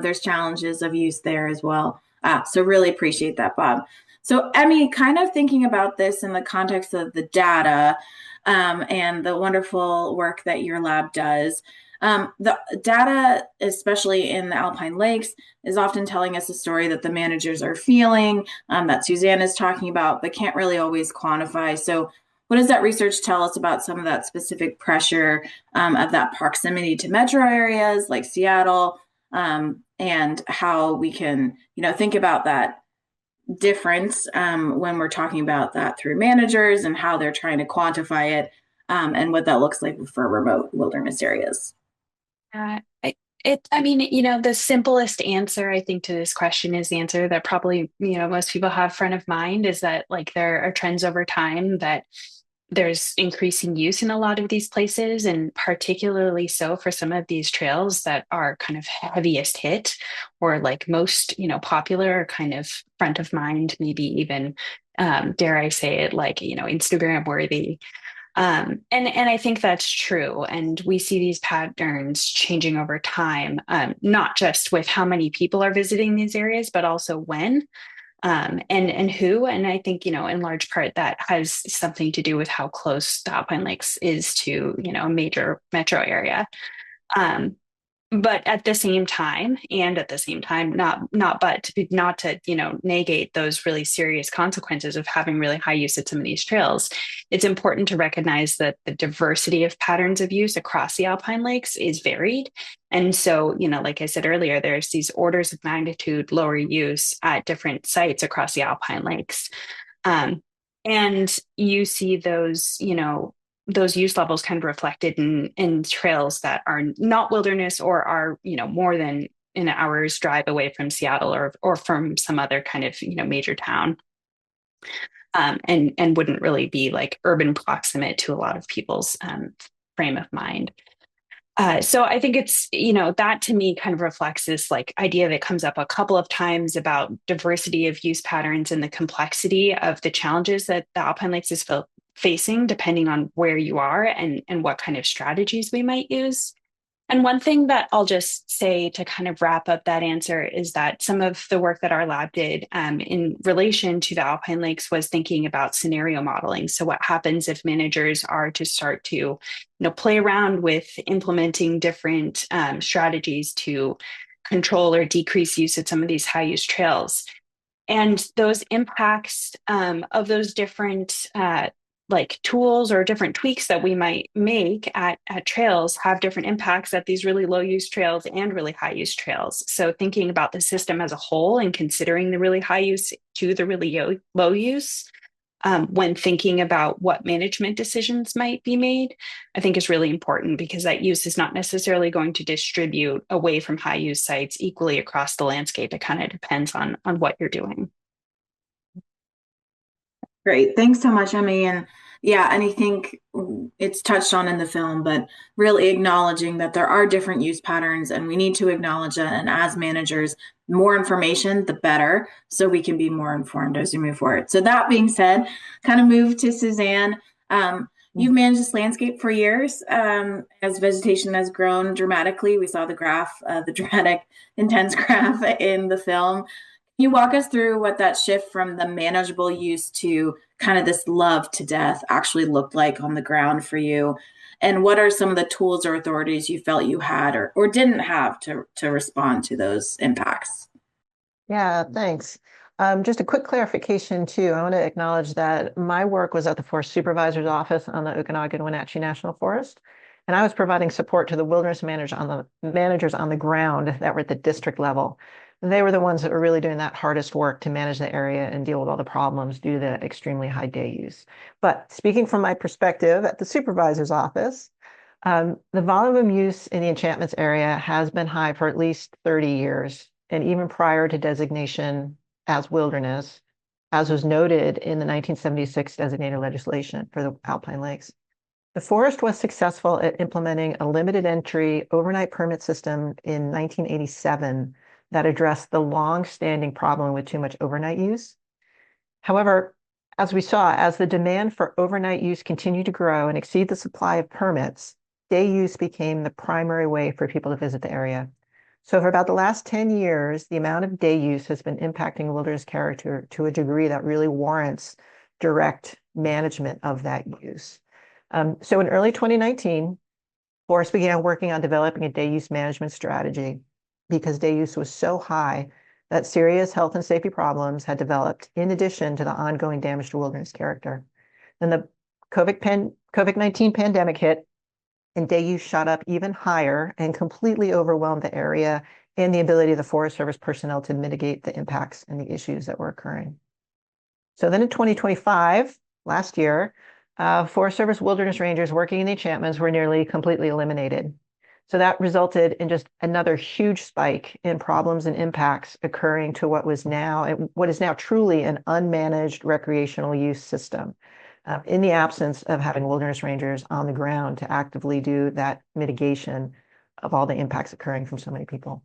there's challenges of use there as well. So really appreciate that, Bob. So Emmy, kind of thinking about this in the context of the data and the wonderful work that your lab does. The data, especially in the Alpine Lakes, is often telling us a story that the managers are feeling, that Suzanne is talking about, but can't really always quantify. So what does that research tell us about some of that specific pressure of that proximity to metro areas like Seattle, and how we can, think about that difference when we're talking about that through managers and how they're trying to quantify it, and what that looks like for remote wilderness areas? The simplest answer, I think, to this question is the answer that probably, most people have front of mind, is that there are trends over time that there's increasing use in a lot of these places, and particularly so for some of these trails that are kind of heaviest hit or most, popular, kind of front of mind, maybe even, dare I say it, Instagram worthy. And I think that's true. And we see these patterns changing over time, not just with how many people are visiting these areas, but also when, and who. And I think, in large part, that has something to do with how close the Alpine Lakes is to, a major metro area. But at the same time, not to negate those really serious consequences of having really high use at some of these trails, it's important to recognize that the diversity of patterns of use across the Alpine Lakes is varied. And so, like I said earlier, there's these orders of magnitude lower use at different sites across the Alpine Lakes. And you see those use levels kind of reflected in trails that are not wilderness or are, more than an hour's drive away from Seattle or from some other kind of, major town. And wouldn't really be urban proximate to a lot of people's frame of mind. So I think it's, that to me kind of reflects this idea that comes up a couple of times about diversity of use patterns and the complexity of the challenges that the Alpine Lakes is facing, depending on where you are and what kind of strategies we might use. And one thing that I'll just say to kind of wrap up that answer is that some of the work that our lab did in relation to the Alpine Lakes was thinking about scenario modeling. So what happens if managers are to start to, play around with implementing different strategies to control or decrease use at some of these high use trails. And those impacts of those different tools or different tweaks that we might make at trails have different impacts at these really low use trails and really high use trails. So thinking about the system as a whole and considering the really high use to the really low use when thinking about what management decisions might be made, I think is really important, because that use is not necessarily going to distribute away from high use sites equally across the landscape. It kind of depends on what you're doing. Great. Thanks so much, Emmy. And yeah, and I think it's touched on in the film, but really acknowledging that there are different use patterns and we need to acknowledge that. And as managers, more information, the better, so we can be more informed as we move forward. So that being said, kind of move to Suzanne. You've managed this landscape for years. As vegetation has grown dramatically, we saw the graph, the dramatic, intense graph in the film. Can you walk us through what that shift from the manageable use to kind of this love to death actually looked like on the ground for you? And what are some of the tools or authorities you felt you had or didn't have to respond to those impacts? Yeah, thanks. Just a quick clarification too. I want to acknowledge that my work was at the Forest Supervisor's Office on the Okanagan-Wenatchee National Forest, and I was providing support to the wilderness managers on the ground that were at the district level. They were the ones that were really doing that hardest work to manage the area and deal with all the problems due to the extremely high day use. But speaking from my perspective at the supervisor's office, the volume of use in the enchantments area has been high for at least 30 years, and even prior to designation as wilderness, as was noted in the 1976 designated legislation for the Alpine Lakes. The forest was successful at implementing a limited entry overnight permit system in 1987 that addressed the long-standing problem with too much overnight use. However, as we saw, as the demand for overnight use continued to grow and exceed the supply of permits, day use became the primary way for people to visit the area. So for about the last 10 years, the amount of day use has been impacting wilderness character to a degree that really warrants direct management of that use. So in early 2019, Forest began working on developing a day use management strategy because day use was so high that serious health and safety problems had developed in addition to the ongoing damage to wilderness character. Then the COVID-19 pandemic hit and day use shot up even higher and completely overwhelmed the area and the ability of the Forest Service personnel to mitigate the impacts and the issues that were occurring. So then in 2025, last year, Forest Service wilderness rangers working in the enchantments were nearly completely eliminated. So that resulted in just another huge spike in problems and impacts occurring to what is now truly an unmanaged recreational use system, in the absence of having wilderness rangers on the ground to actively do that mitigation of all the impacts occurring from so many people.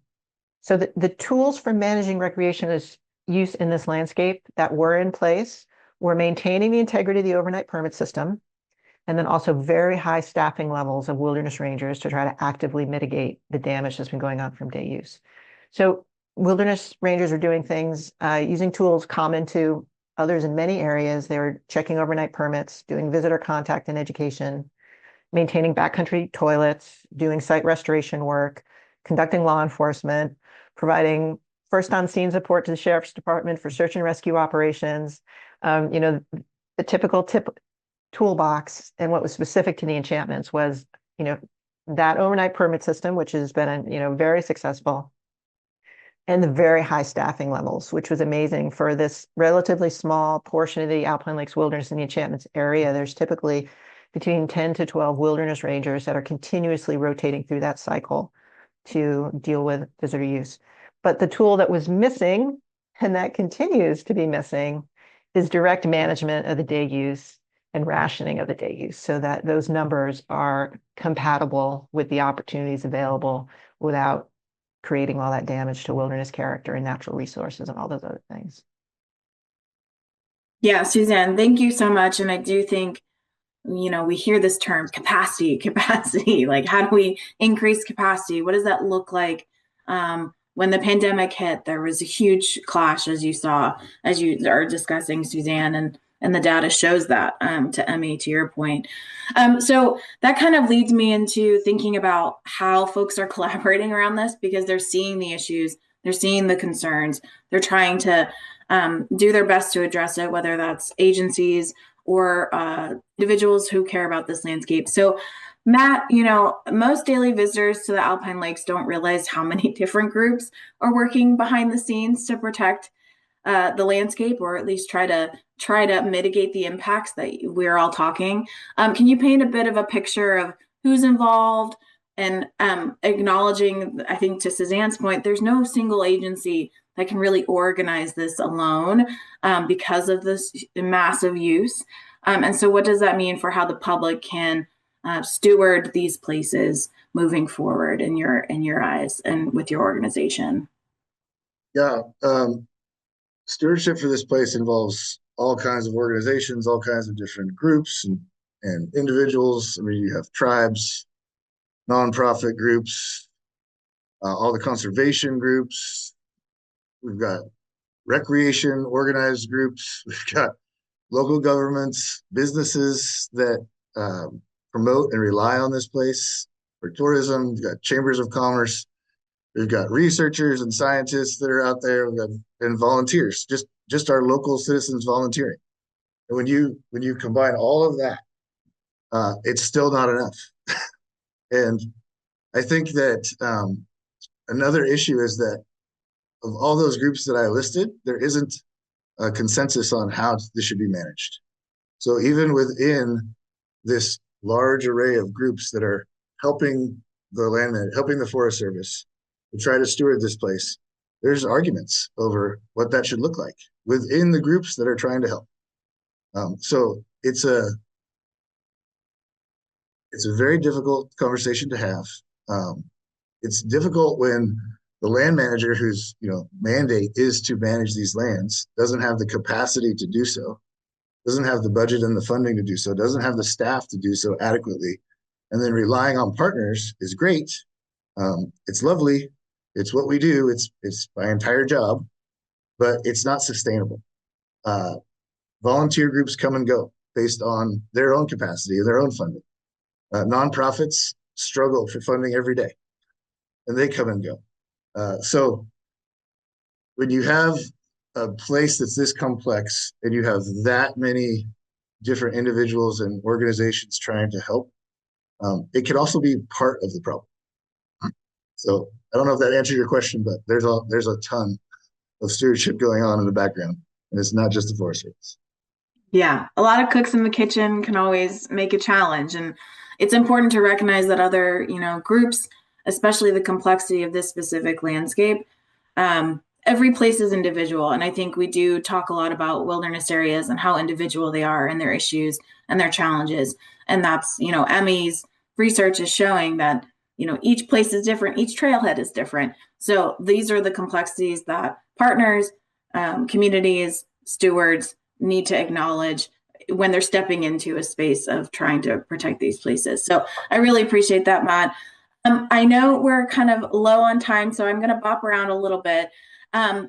So the tools for managing recreational use in this landscape that were in place were maintaining the integrity of the overnight permit system, and then also very high staffing levels of wilderness rangers to try to actively mitigate the damage that's been going on from day use. So wilderness rangers are doing things using tools common to others in many areas. They were checking overnight permits, doing visitor contact and education, maintaining backcountry toilets, doing site restoration work, conducting law enforcement, providing first on scene support to the Sheriff's Department for search and rescue operations, the typical toolbox. And what was specific to the enchantments was, that overnight permit system, which has been, very successful, and the very high staffing levels, which was amazing for this relatively small portion of the Alpine Lakes Wilderness in the enchantments area. There's typically between 10 to 12 wilderness rangers that are continuously rotating through that cycle to deal with visitor use. But the tool that was missing, and that continues to be missing, is direct management of the day use and rationing of the day use so that those numbers are compatible with the opportunities available without creating all that damage to wilderness character and natural resources and all those other things. Yeah, Suzanne, thank you so much. And I do think, we hear this term capacity, like how do we increase capacity? What does that look like? When the pandemic hit, there was a huge clash, as you saw, as you are discussing, Suzanne, and the data shows that, to Emmy, to your point. So that kind of leads me into thinking about how folks are collaborating around this, because they're seeing the issues, they're seeing the concerns, they're trying to do their best to address it, whether that's agencies or individuals who care about this landscape. So Matt, most daily visitors to the Alpine Lakes don't realize how many different groups are working behind the scenes to protect the landscape, or at least try to try to mitigate the impacts that we're all talking. Can you paint a bit of a picture of who's involved and acknowledging, I think to Suzanne's point, there's no single agency that can really organize this alone because of this massive use. And so what does that mean for how the public can steward these places moving forward in your eyes and with your organization? Yeah, stewardship for this place involves all kinds of organizations, all kinds of different groups and individuals. I mean, you have tribes, nonprofit groups, all the conservation groups. We've got recreation organized groups. We've got local governments, businesses that promote and rely on this place for tourism. We've got chambers of commerce. We've got researchers and scientists that are out there. We've got and volunteers, just our local citizens volunteering. And when you combine all of that, it's still not enough. And I think that another issue is that of all those groups that I listed, there isn't a consensus on how this should be managed. So even within this large array of groups that are helping the landman, helping the Forest Service to try to steward this place, there's arguments over what that should look like within the groups that are trying to help. So it's a very difficult conversation to have. It's difficult when the land manager, whose mandate is to manage these lands, doesn't have the capacity to do so, doesn't have the budget and the funding to do so, doesn't have the staff to do so adequately, and then relying on partners is great. It's lovely. It's what we do. It's my entire job, but it's not sustainable. Volunteer groups come and go based on their own capacity and their own funding. Nonprofits struggle for funding every day, and they come and go. So when you have a place that's this complex and you have that many different individuals and organizations trying to help, it can also be part of the problem. So I don't know if that answered your question, but there's a ton of stewardship going on in the background, and it's not just the Forest Service. Yeah, a lot of cooks in the kitchen can always make a challenge, and it's important to recognize that other, groups, especially the complexity of this specific landscape, every place is individual. And I think we do talk a lot about wilderness areas and how individual they are and their issues and their challenges. And that's, Emmy's research is showing that, each place is different, each trailhead is different. So these are the complexities that partners, communities, stewards need to acknowledge when they're stepping into a space of trying to protect these places. So I really appreciate that, Matt. I know we're kind of low on time, so I'm going to bop around a little bit. I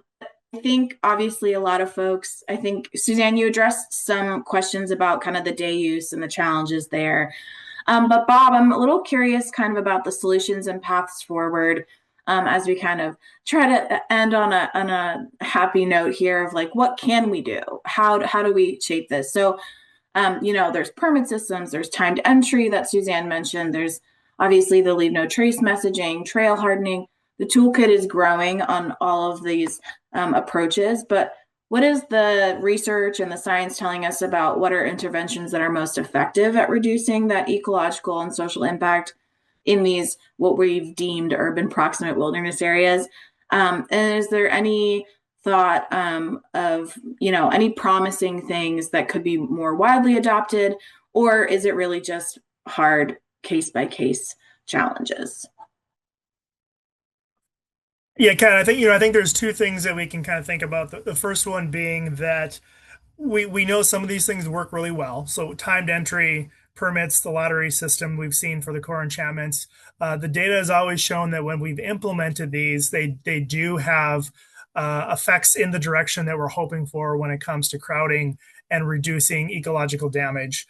think obviously a lot of folks, I think Suzanne, you addressed some questions about kind of the day use and the challenges there. But Bob, I'm a little curious kind of about the solutions and paths forward as we kind of try to end on a happy note here of like, what can we do? How do we shape this? So, there's permit systems, there's timed entry that Suzanne mentioned, there's obviously the leave no trace messaging, trail hardening. The toolkit is growing on all of these approaches, but what is the research and the science telling us about what are interventions that are most effective at reducing that ecological and social impact in these, what we've deemed urban proximate wilderness areas? And is there any thought of, any promising things that could be more widely adopted, or is it really just hard case by case challenges? Yeah, Ken, I think there's two things that we can kind of think about. The first one being that we know some of these things work really well. So timed entry, permits, the lottery system we've seen for the core enchantments. The data has always shown that when we've implemented these, they do have effects in the direction that we're hoping for when it comes to crowding and reducing ecological damage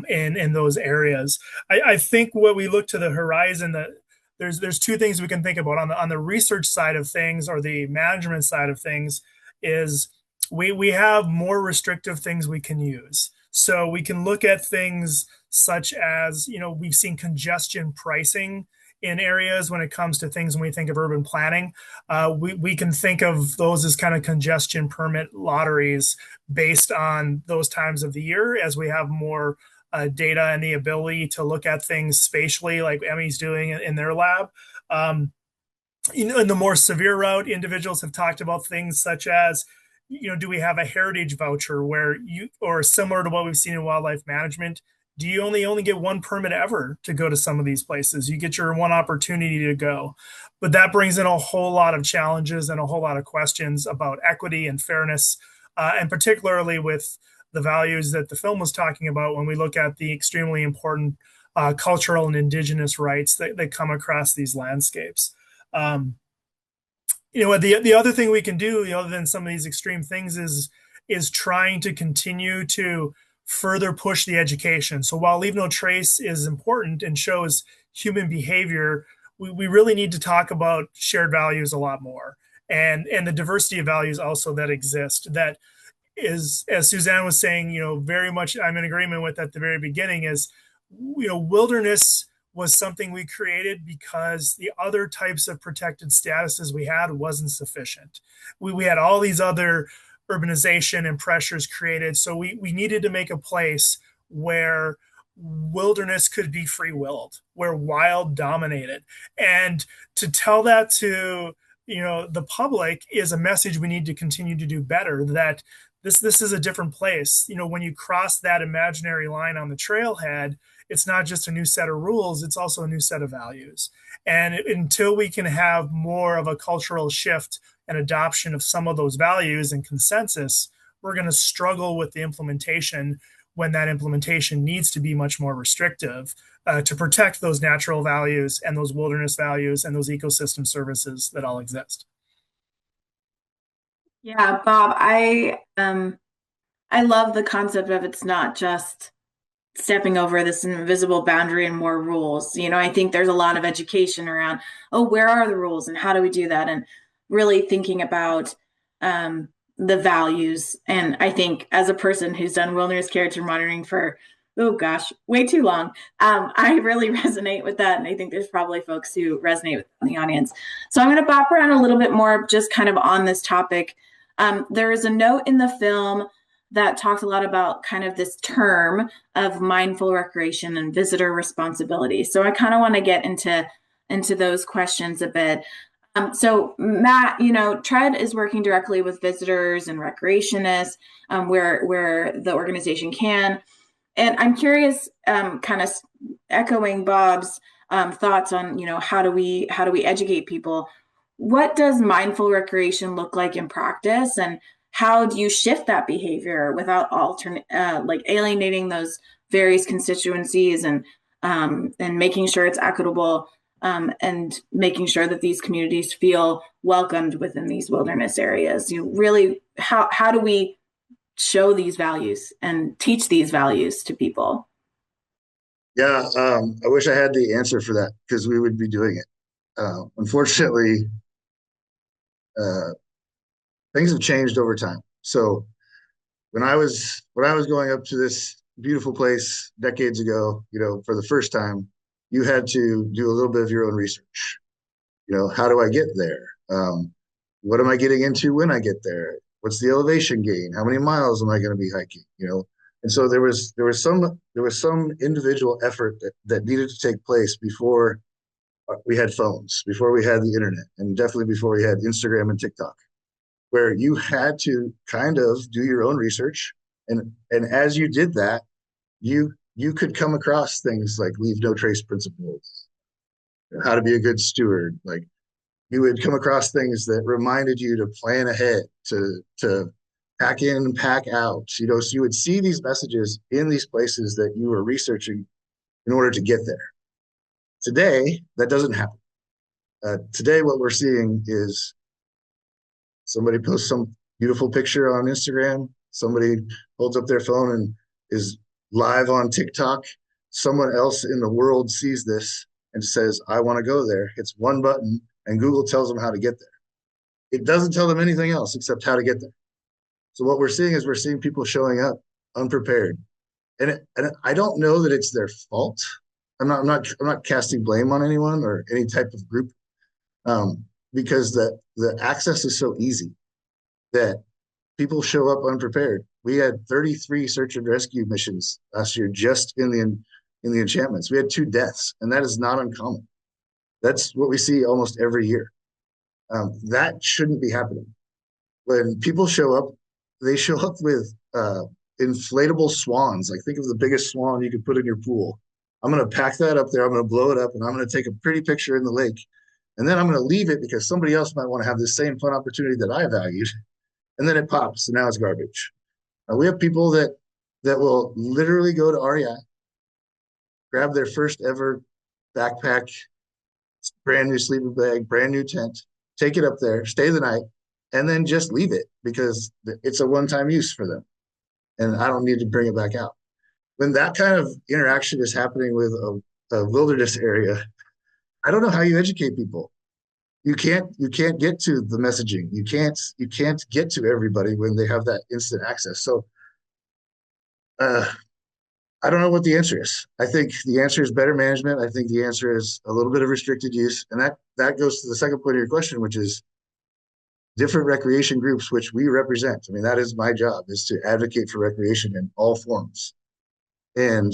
in those areas. I think when we look to the horizon, that there's two things we can think about on the research side of things or the management side of things is we have more restrictive things we can use. So we can look at things such as, we've seen congestion pricing in areas when it comes to things when we think of urban planning. We can think of those as kind of congestion permit lotteries based on those times of the year as we have more data and the ability to look at things spatially, like Emmy's doing in their lab. In the more severe route, individuals have talked about things such as, do we have a heritage voucher where or similar to what we've seen in wildlife management, do you only get one permit ever to go to some of these places? You get your one opportunity to go. But that brings in a whole lot of challenges and a whole lot of questions about equity and fairness, and particularly with the values that the film was talking about when we look at the extremely important cultural and indigenous rights that come across these landscapes. The other thing we can do, other than some of these extreme things, is trying to continue to further push the education. So while Leave No Trace is important and shows human behavior, we really need to talk about shared values a lot more, and the diversity of values also that exist. That is, as Suzanne was saying, very much I'm in agreement with at the very beginning, is, wilderness was something we created because the other types of protected statuses we had wasn't sufficient. We had all these other urbanization and pressures created. So we needed to make a place where wilderness could be free-willed, where wild dominated. And to tell that to, the public is a message we need to continue to do better, that this is a different place. When you cross that imaginary line on the trailhead, it's not just a new set of rules, it's also a new set of values. And until we can have more of a cultural shift and adoption of some of those values and consensus, we're going to struggle with the implementation, when that implementation needs to be much more restrictive to protect those natural values and those wilderness values and those ecosystem services that all exist. Yeah, Bob, I love the concept of it's not just stepping over this invisible boundary and more rules. I think there's a lot of education around, where are the rules and how do we do that? And really thinking about the values. And I think as a person who's done wilderness character monitoring for, way too long, I really resonate with that. And I think there's probably folks who resonate with in the audience. So I'm going to bop around a little bit more just kind of on this topic. There is a note in the film that talks a lot about kind of this term of mindful recreation and visitor responsibility. So I kind of want to get into those questions a bit. So Matt, TRED is working directly with visitors and recreationists where the organization can. And I'm curious, kind of echoing Bob's thoughts on, how do we educate people? What does mindful recreation look like in practice, and how do you shift that behavior without alienating those various constituencies and making sure it's equitable, and making sure that these communities feel welcomed within these wilderness areas? How do we show these values and teach these values to people? Yeah, I wish I had the answer for that, because we would be doing it. Unfortunately, things have changed over time. So when I was going up to this beautiful place decades ago, for the first time, you had to do a little bit of your own research. How do I get there? What am I getting into when I get there? What's the elevation gain? How many miles am I going to be hiking? And so there was some individual effort that needed to take place before we had phones, before we had the internet, and definitely before we had Instagram and TikTok, where you had to kind of do your own research. And as you did that, you could come across things like leave no trace principles, how to be a good steward. Like, you would come across things that reminded you to plan ahead, to pack in and pack out. So you would see these messages in these places that you were researching in order to get there. Today, that doesn't happen. Today, what we're seeing is somebody posts some beautiful picture on Instagram. Somebody holds up their phone and is live on TikTok. Someone else in the world sees this and says, I want to go there. Hits one button and Google tells them how to get there. It doesn't tell them anything else except how to get there. So what we're seeing people showing up unprepared. And I don't know that it's their fault. I'm not casting blame on anyone or any type of group, because the access is so easy that people show up unprepared. We had 33 search and rescue missions last year just in the enchantments. We had 2 deaths, and that is not uncommon. That's what we see almost every year. That shouldn't be happening. When people show up, they show up with inflatable swans. Like, think of the biggest swan you could put in your pool. I'm going to pack that up there. I'm going to blow it up, and I'm going to take a pretty picture in the lake. And then I'm going to leave it because somebody else might want to have the same fun opportunity that I valued. And then it pops, and now it's garbage. We have people that will literally go to REI, grab their first ever backpack, brand new sleeping bag, brand new tent, take it up there, stay the night, and then just leave it because it's a one-time use for them. And I don't need to bring it back out. When that kind of interaction is happening with a wilderness area, I don't know how you educate people. You can't get to the messaging. You can't get to everybody when they have that instant access. So I don't know what the answer is. I think the answer is better management. I think the answer is a little bit of restricted use. And that goes to the second point of your question, which is different recreation groups, which we represent. I mean, that is my job, is to advocate for recreation in all forms. And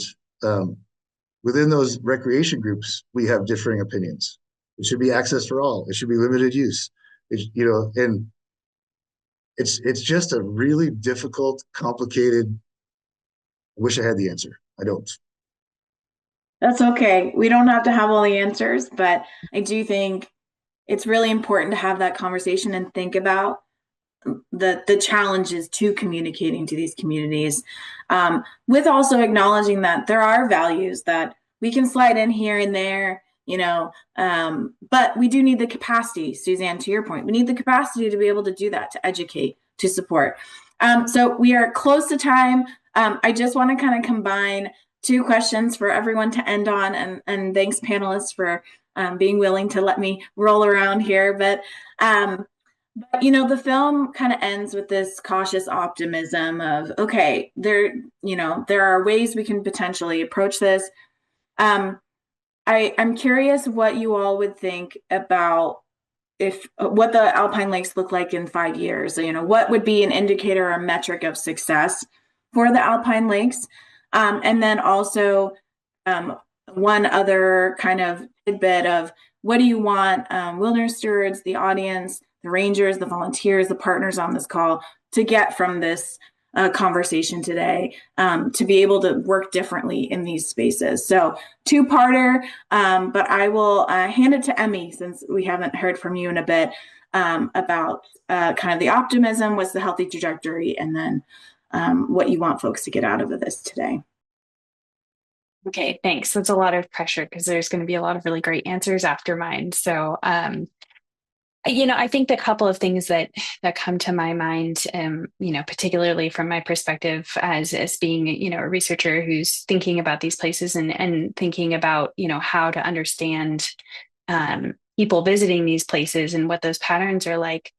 within those recreation groups, we have differing opinions. It should be access for all. It should be limited use. And it's just a really difficult, complicated. I wish I had the answer. I don't. That's okay. We don't have to have all the answers, but I do think it's really important to have that conversation and think about the challenges to communicating to these communities, with also acknowledging that there are values that we can slide in here and there, but we do need the capacity, Suzanne, to your point. We need the capacity to be able to do that, to educate, to support. So we are close to time. I just want to kind of combine 2 questions for everyone to end on, and thanks, panelists, for being willing to let me roll around here. But the film kind of ends with this cautious optimism of, okay, there are ways we can potentially approach this. I'm curious what you all would think about what the Alpine Lakes look like in 5 years. What would be an indicator or metric of success for the Alpine Lakes? And then also one other kind of tidbit of, what do you want wilderness stewards, the audience, the rangers, the volunteers, the partners on this call to get from this conversation today, to be able to work differently in these spaces? So 2-parter, but I will hand it to Emmy, since we haven't heard from you in a bit, about kind of the optimism, what's the healthy trajectory, and then what you want folks to get out of this today. Okay, thanks. That's a lot of pressure because there's going to be a lot of really great answers after mine. So, I think the couple of things that come to my mind, particularly from my perspective as being, a researcher who's thinking about these places and thinking about, how to understand people visiting these places and what those patterns are like.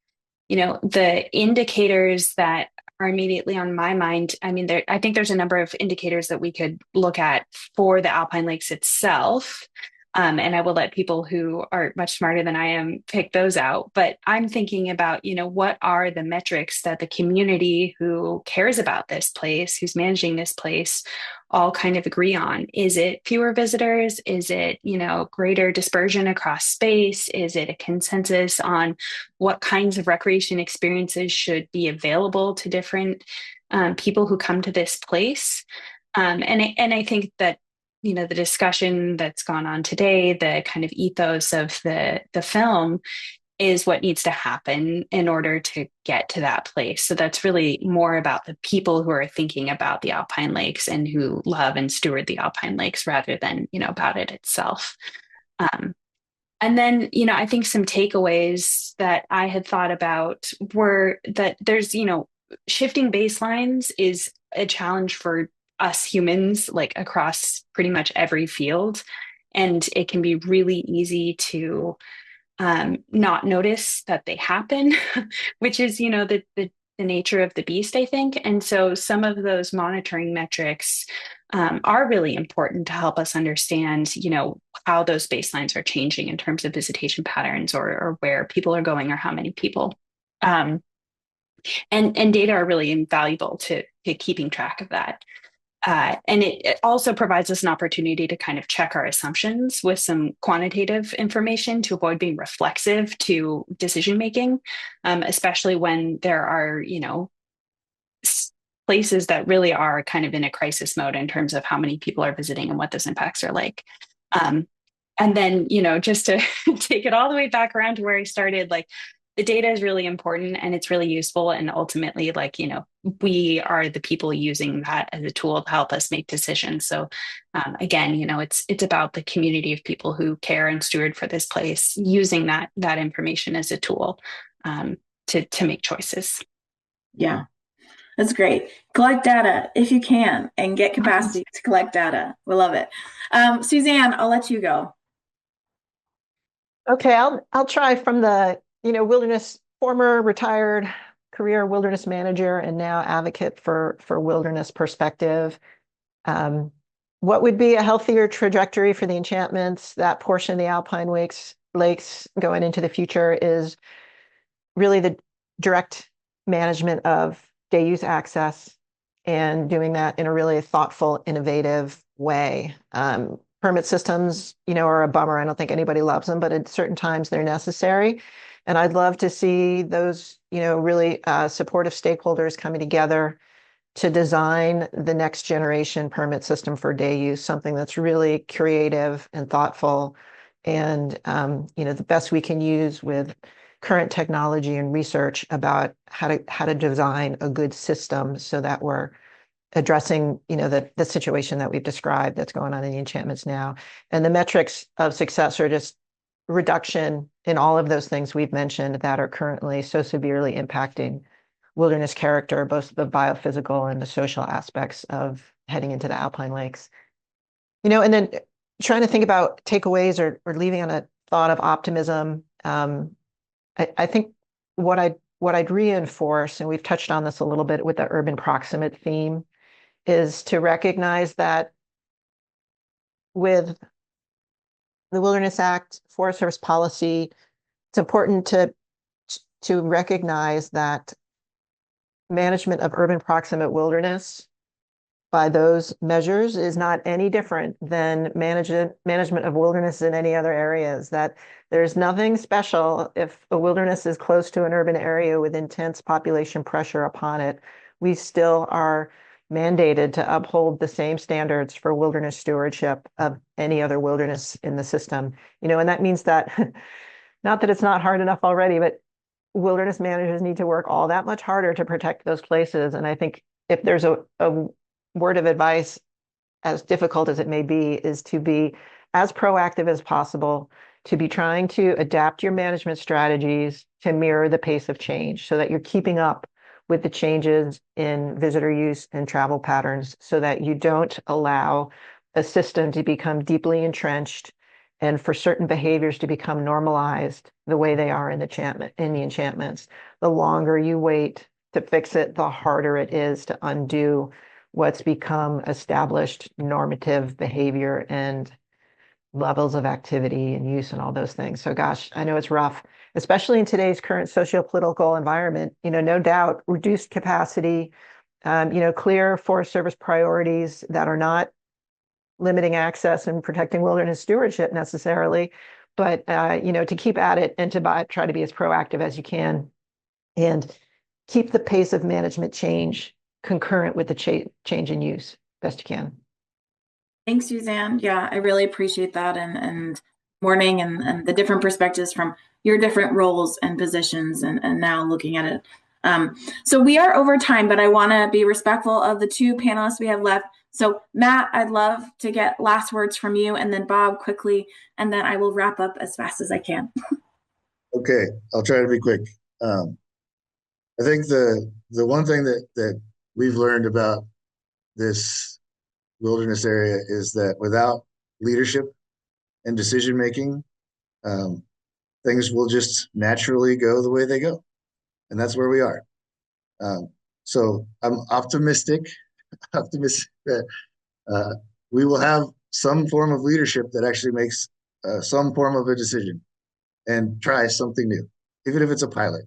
The indicators that are immediately on my mind, I think there's a number of indicators that we could look at for the Alpine Lakes itself. And I will let people who are much smarter than I am pick those out. But I'm thinking about, what are the metrics that the community who cares about this place, who's managing this place, all kind of agree on? Is it fewer visitors? Is it, greater dispersion across space? Is it a consensus on what kinds of recreation experiences should be available to different people who come to this place? And I think that, the discussion that's gone on today, the kind of ethos of the film, is what needs to happen in order to get to that place. So that's really more about the people who are thinking about the Alpine Lakes and who love and steward the Alpine Lakes rather than, about it itself. And then, I think some takeaways that I had thought about were that there's, shifting baselines is a challenge for us humans, like across pretty much every field. And it can be really easy to not notice that they happen, which is, the nature of the beast, I think. And so some of those monitoring metrics are really important to help us understand, how those baselines are changing in terms of visitation patterns or where people are going or how many people. And data are really invaluable to keeping track of that. And it also provides us an opportunity to kind of check our assumptions with some quantitative information to avoid being reflexive to decision making, especially when there are, places that really are kind of in a crisis mode in terms of how many people are visiting and what those impacts are like. And then, just to take it all the way back around to where I started, like the data is really important and it's really useful. And ultimately, we are the people using that as a tool to help us make decisions. So again, it's about the community of people who care and steward for this place, using that information as a tool to make choices. Yeah. That's great. Collect data if you can and get capacity to collect data. We love it. Suzanne, I'll let you go. Okay, I'll try from the, wilderness, former retired career wilderness manager and now advocate for wilderness perspective. What would be a healthier trajectory for the enchantments, that portion of the Alpine Lakes going into the future, is really the direct management of day use access and doing that in a really thoughtful, innovative way. Permit systems, are a bummer. I don't think anybody loves them, but at certain times they're necessary. And I'd love to see those, really supportive stakeholders coming together to design the next generation permit system for day use, something that's really creative and thoughtful and, the best we can use with current technology and research about how to design a good system so that we're addressing, the situation that we've described that's going on in the enchantments now. And the metrics of success are just reduction in all of those things we've mentioned that are currently so severely impacting wilderness character, both the biophysical and the social aspects of heading into the Alpine Lakes. And then trying to think about takeaways or leaving on a thought of optimism. I think what I'd reinforce, and we've touched on this a little bit with the urban proximate theme, is to recognize that with the Wilderness Act, Forest Service policy, it's important to recognize that management of urban proximate wilderness by those measures is not any different than management of wilderness in any other areas, that there's nothing special if a wilderness is close to an urban area with intense population pressure upon it. We still are mandated to uphold the same standards for wilderness stewardship of any other wilderness in the system. And that means that, not that it's not hard enough already, but wilderness managers need to work all that much harder to protect those places. And I think if there's a word of advice, as difficult as it may be, is to be as proactive as possible, to be trying to adapt your management strategies to mirror the pace of change so that you're keeping up with the changes in visitor use and travel patterns so that you don't allow a system to become deeply entrenched and for certain behaviors to become normalized the way they are in the enchantments. The longer you wait to fix it, the harder it is to undo what's become established normative behavior and levels of activity and use and all those things. So gosh, I know it's rough, especially in today's current socio-political environment. No doubt reduced capacity, clear Forest Service priorities that are not limiting access and protecting wilderness stewardship necessarily, but to keep at it and to try to be as proactive as you can and keep the pace of management change concurrent with the change in use best you can. Thanks, Suzanne. Yeah, I really appreciate that and morning and the different perspectives from your different roles and positions and now looking at it. So we are over time, but I want to be respectful of the two panelists we have left. So Matt, I'd love to get last words from you, and then Bob quickly, and then I will wrap up as fast as I can. Okay, I'll try to be quick. I think the one thing that we've learned about this wilderness area is that without leadership and decision making, things will just naturally go the way they go, and that's where we are. So I'm optimistic that we will have some form of leadership that actually makes some form of a decision and try something new, even if it's a pilot.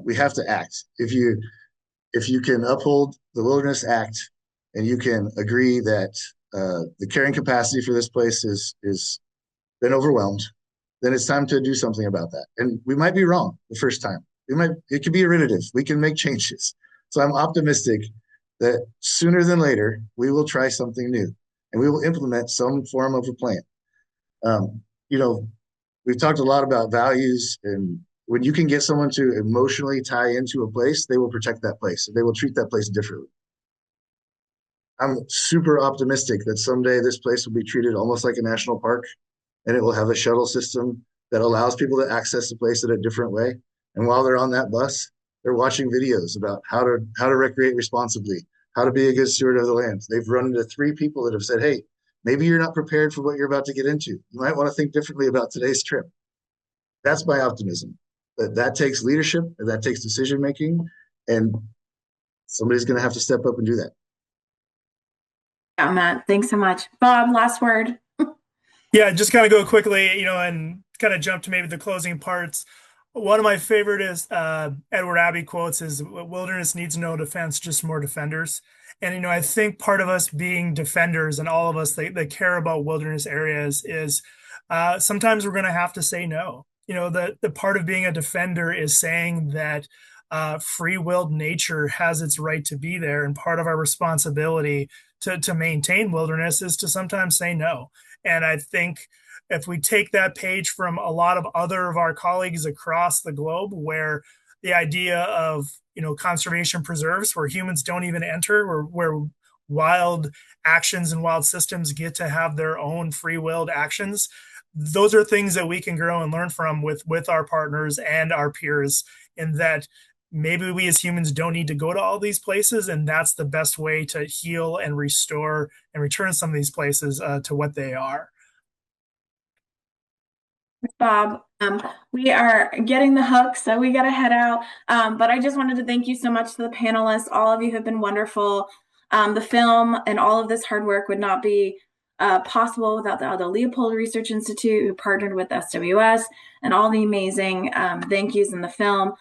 We have to act. If you can uphold the Wilderness Act and you can agree that the carrying capacity for this place is been overwhelmed, then it's time to do something about that. And we might be wrong the first time. It could be iterative. We can make changes. So I'm optimistic that sooner than later, we will try something new and we will implement some form of a plan. You know, we've talked a lot about values, and when you can get someone to emotionally tie into a place, they will protect that place. They will treat that place differently. I'm super optimistic that someday this place will be treated almost like a national park, and it will have a shuttle system that allows people to access the place in a different way. And while they're on that bus, they're watching videos about how to recreate responsibly, how to be a good steward of the land. They've run into 3 people that have said, hey, maybe you're not prepared for what you're about to get into. You might want to think differently about today's trip. That's my optimism. That takes leadership, and that takes decision making, and somebody's going to have to step up and do that. Yeah, Matt, thanks so much. Bob, last word. Yeah, just kind of go quickly, and kind of jump to maybe the closing parts. One of my favorite is Edward Abbey quotes is, "Wilderness needs no defense, just more defenders." And I think part of us being defenders, and all of us that care about wilderness areas, is sometimes we're going to have to say no. The part of being a defender is saying that free-willed nature has its right to be there, and part of our responsibility to maintain wilderness is to sometimes say no. And I think if we take that page from a lot of other of our colleagues across the globe, where the idea of conservation preserves where humans don't even enter, where wild actions and wild systems get to have their own free-willed actions, those are things that we can grow and learn from with our partners and our peers, in that maybe we as humans don't need to go to all these places, and that's the best way to heal and restore and return some of these places to what they are. Bob, we are getting the hook, so we got to head out. But I just wanted to thank you so much to the panelists. All of you have been wonderful. The film and all of this hard work would not be possible without the Aldo Leopold Research Institute, who partnered with SWS, and all the amazing thank yous in the film.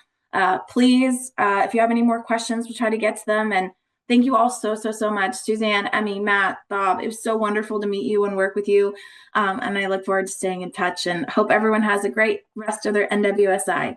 Please, if you have any more questions, we'll try to get to them. And thank you all so much. Suzanne, Emmy, Matt, Bob, it was so wonderful to meet you and work with you. And I look forward to staying in touch, and hope everyone has a great rest of their NWSI.